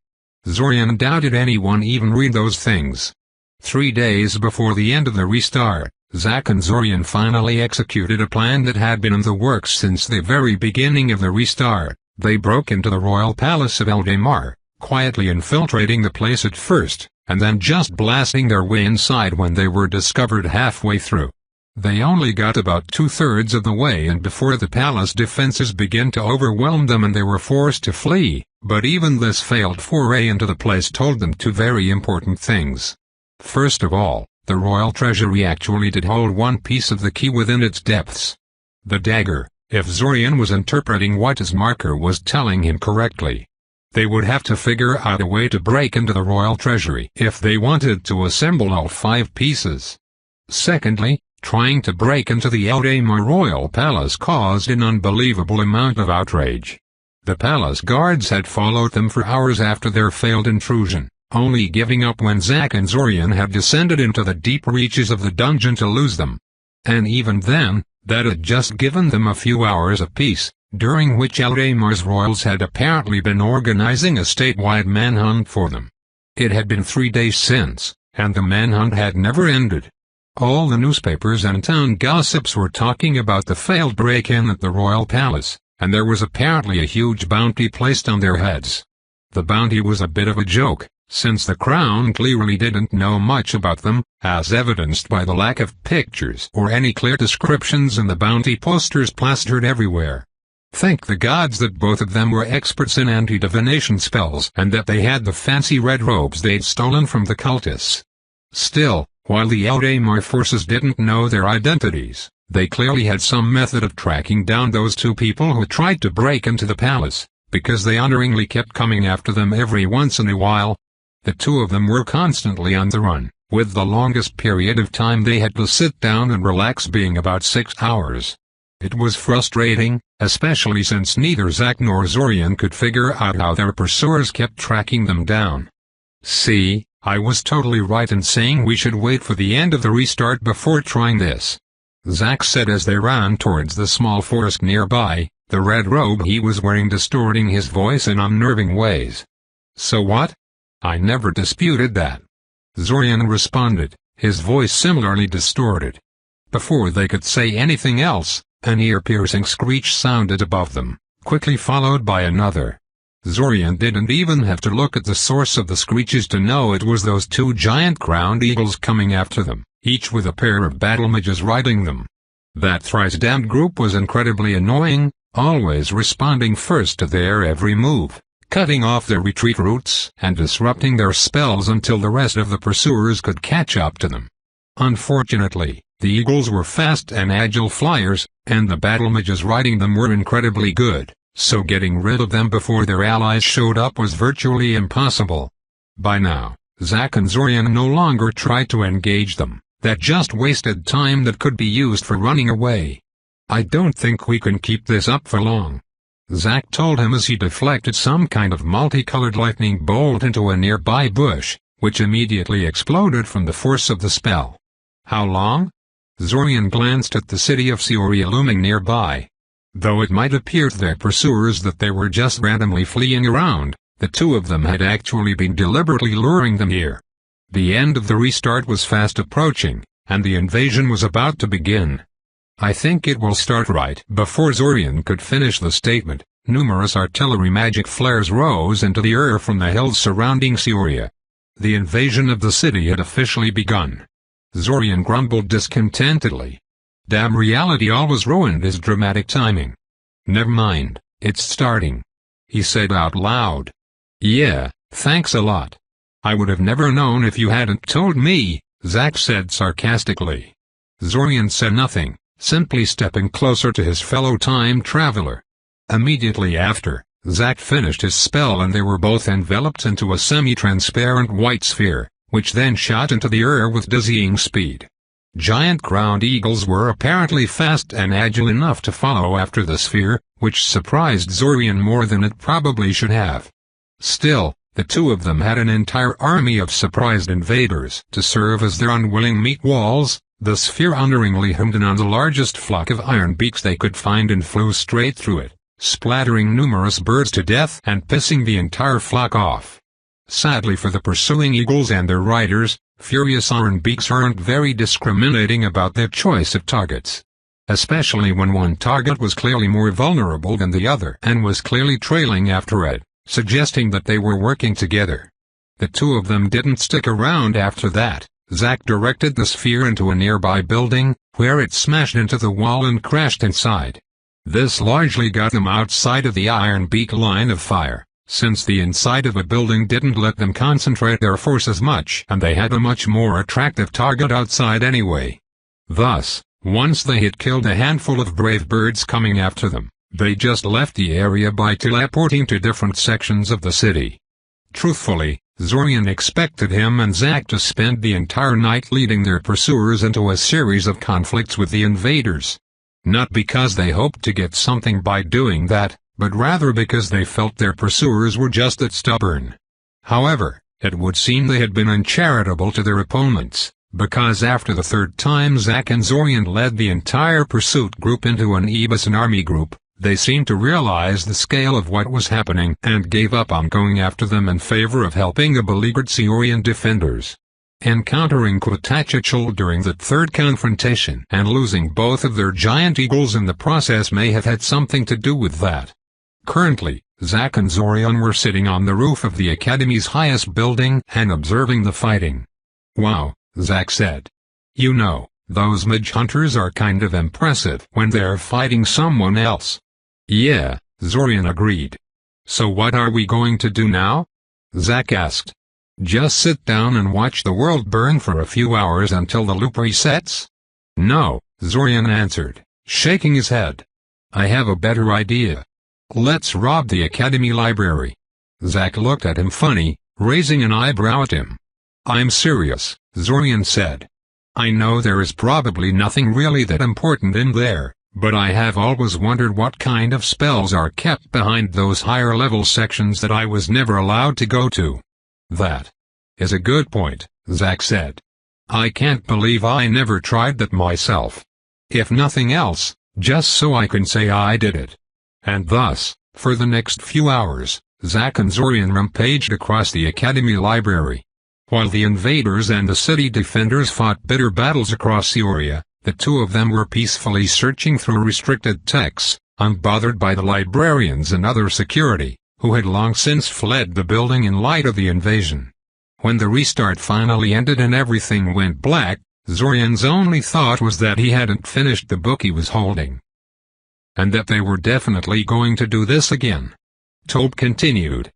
Zorian doubted anyone even read those things. 3 days before the end of the restart, Zack and Zorian finally executed a plan that had been in the works since the very beginning of the restart. They broke into the royal palace of Eldamar, quietly infiltrating the place at first, and then just blasting their way inside when they were discovered halfway through. They only got about 2/3 of the way and before the palace defenses began to overwhelm them and they were forced to flee, but even this failed foray into the place told them 2 very important things. First of all, the royal treasury actually did hold one piece of the key within its depths. The dagger, if Zorian was interpreting what his marker was telling him correctly. They would have to figure out a way to break into the royal treasury if they wanted to assemble all 5 pieces. Secondly, trying to break into the Eldamar royal palace caused an unbelievable amount of outrage. The palace guards had followed them for hours after their failed intrusion, only giving up when Zack and Zorian had descended into the deep reaches of the dungeon to lose them. And even then, that had just given them a few hours apiece, during which Eldamar's royals had apparently been organizing a statewide manhunt for them. It had been 3 days since, and the manhunt had never ended. All the newspapers and town gossips were talking about the failed break-in at the royal palace, and there was apparently a huge bounty placed on their heads. The bounty was a bit of a joke, since the crown clearly didn't know much about them, as evidenced by the lack of pictures or any clear descriptions in the bounty posters plastered everywhere. Thank the gods that both of them were experts in anti-divination spells and that they had the fancy red robes they'd stolen from the cultists. Still, while the Eldamar forces didn't know their identities, they clearly had some method of tracking down those 2 people who tried to break into the palace, because they unerringly kept coming after them every once in a while. The 2 of them were constantly on the run, with the longest period of time they had to sit down and relax being about 6 hours. It was frustrating, especially since neither Zack nor Zorian could figure out how their pursuers kept tracking them down. See, I was totally right in saying we should wait for the end of the restart before trying this, Zack said as they ran towards the small forest nearby, the red robe he was wearing distorting his voice in unnerving ways. So what? I never disputed that, Zorian responded, his voice similarly distorted. Before they could say anything else, an ear-piercing screech sounded above them, quickly followed by another. Zorian didn't even have to look at the source of the screeches to know it was those 2 giant crowned eagles coming after them, each with a pair of battle mages riding them. That thrice-damned group was incredibly annoying, always responding first to their every move, cutting off their retreat routes and disrupting their spells until the rest of the pursuers could catch up to them. Unfortunately, The eagles were fast and agile flyers, and the battle mages riding them were incredibly good, so getting rid of them before their allies showed up was virtually impossible. By now, Zack and Zorian no longer tried to engage them. That just wasted time that could be used for running away. "I don't think we can keep this up for long," Zack told him as he deflected some kind of multicolored lightning bolt into a nearby bush, which immediately exploded from the force of the spell. "How long?" Zorian glanced at the city of Cioria looming nearby. Though it might appear to their pursuers that they were just randomly fleeing around, the two of them had actually been deliberately luring them here. The end of the restart was fast approaching, and the invasion was about to begin. "I think it will start right." Before Zorian could finish the statement, numerous artillery magic flares rose into the air from the hills surrounding Cioria. The invasion of the city had officially begun. Zorian grumbled discontentedly. Damn, reality always ruined his dramatic timing. "Never mind, it's starting," he said out loud. "Yeah, thanks a lot. I would have never known if you hadn't told me," Zack said sarcastically. Zorian said nothing, simply stepping closer to his fellow time traveler. Immediately after, Zack finished his spell and they were both enveloped into a semi-transparent white sphere, which then shot into the air with dizzying speed. Giant ground eagles were apparently fast and agile enough to follow after the sphere, which surprised Zorian more than it probably should have. Still, the two of them had an entire army of surprised invaders to serve as their unwilling meat walls. The sphere unnervingly hummed in on the largest flock of iron beaks they could find and flew straight through it, splattering numerous birds to death and pissing the entire flock off. Sadly for the pursuing eagles and their riders, furious iron beaks aren't very discriminating about their choice of targets. Especially when one target was clearly more vulnerable than the other and was clearly trailing after it, suggesting that they were working together. The two of them didn't stick around after that. Zack directed the sphere into a nearby building, where it smashed into the wall and crashed inside. This largely got them outside of the iron beak line of fire, since the inside of a building didn't let them concentrate their forces much and they had a much more attractive target outside anyway. Thus, once they had killed a handful of brave birds coming after them, they just left the area by teleporting to different sections of the city. Truthfully, Zorian expected him and Zack to spend the entire night leading their pursuers into a series of conflicts with the invaders. Not because they hoped to get something by doing that, but rather because they felt their pursuers were just that stubborn. However, it would seem they had been uncharitable to their opponents, because after the third time Zack and Zorian led the entire pursuit group into an Ebisan army group, they seemed to realize the scale of what was happening and gave up on going after them in favor of helping the beleaguered Ciorian defenders. Encountering Quatachachul during the third confrontation and losing both of their giant eagles in the process may have had something to do with that. Currently, Zack and Zorian were sitting on the roof of the Academy's highest building and observing the fighting. "Wow," Zack said. "You know, those mage hunters are kind of impressive when they're fighting someone else." "Yeah," Zorian agreed. "So what are we going to do now?" Zack asked. "Just sit down and watch the world burn for a few hours until the loop resets?" "No," Zorian answered, shaking his head. "I have a better idea. Let's rob the Academy library." Zack looked at him funny, raising an eyebrow at him. "I'm serious," Zorian said. "I know there is probably nothing really that important in there, but I have always wondered what kind of spells are kept behind those higher-level sections that I was never allowed to go to." "That is a good point," Zack said. "I can't believe I never tried that myself. If nothing else, just so I can say I did it." And thus, for the next few hours, Zack and Zorian rampaged across the Academy library. While the invaders and the city defenders fought bitter battles across Cioria, the two of them were peacefully searching through restricted texts, unbothered by the librarians and other security, who had long since fled the building in light of the invasion. When the restart finally ended and everything went black, Zorian's only thought was that he hadn't finished the book he was holding. And that they were definitely going to do this again. Tobe continued,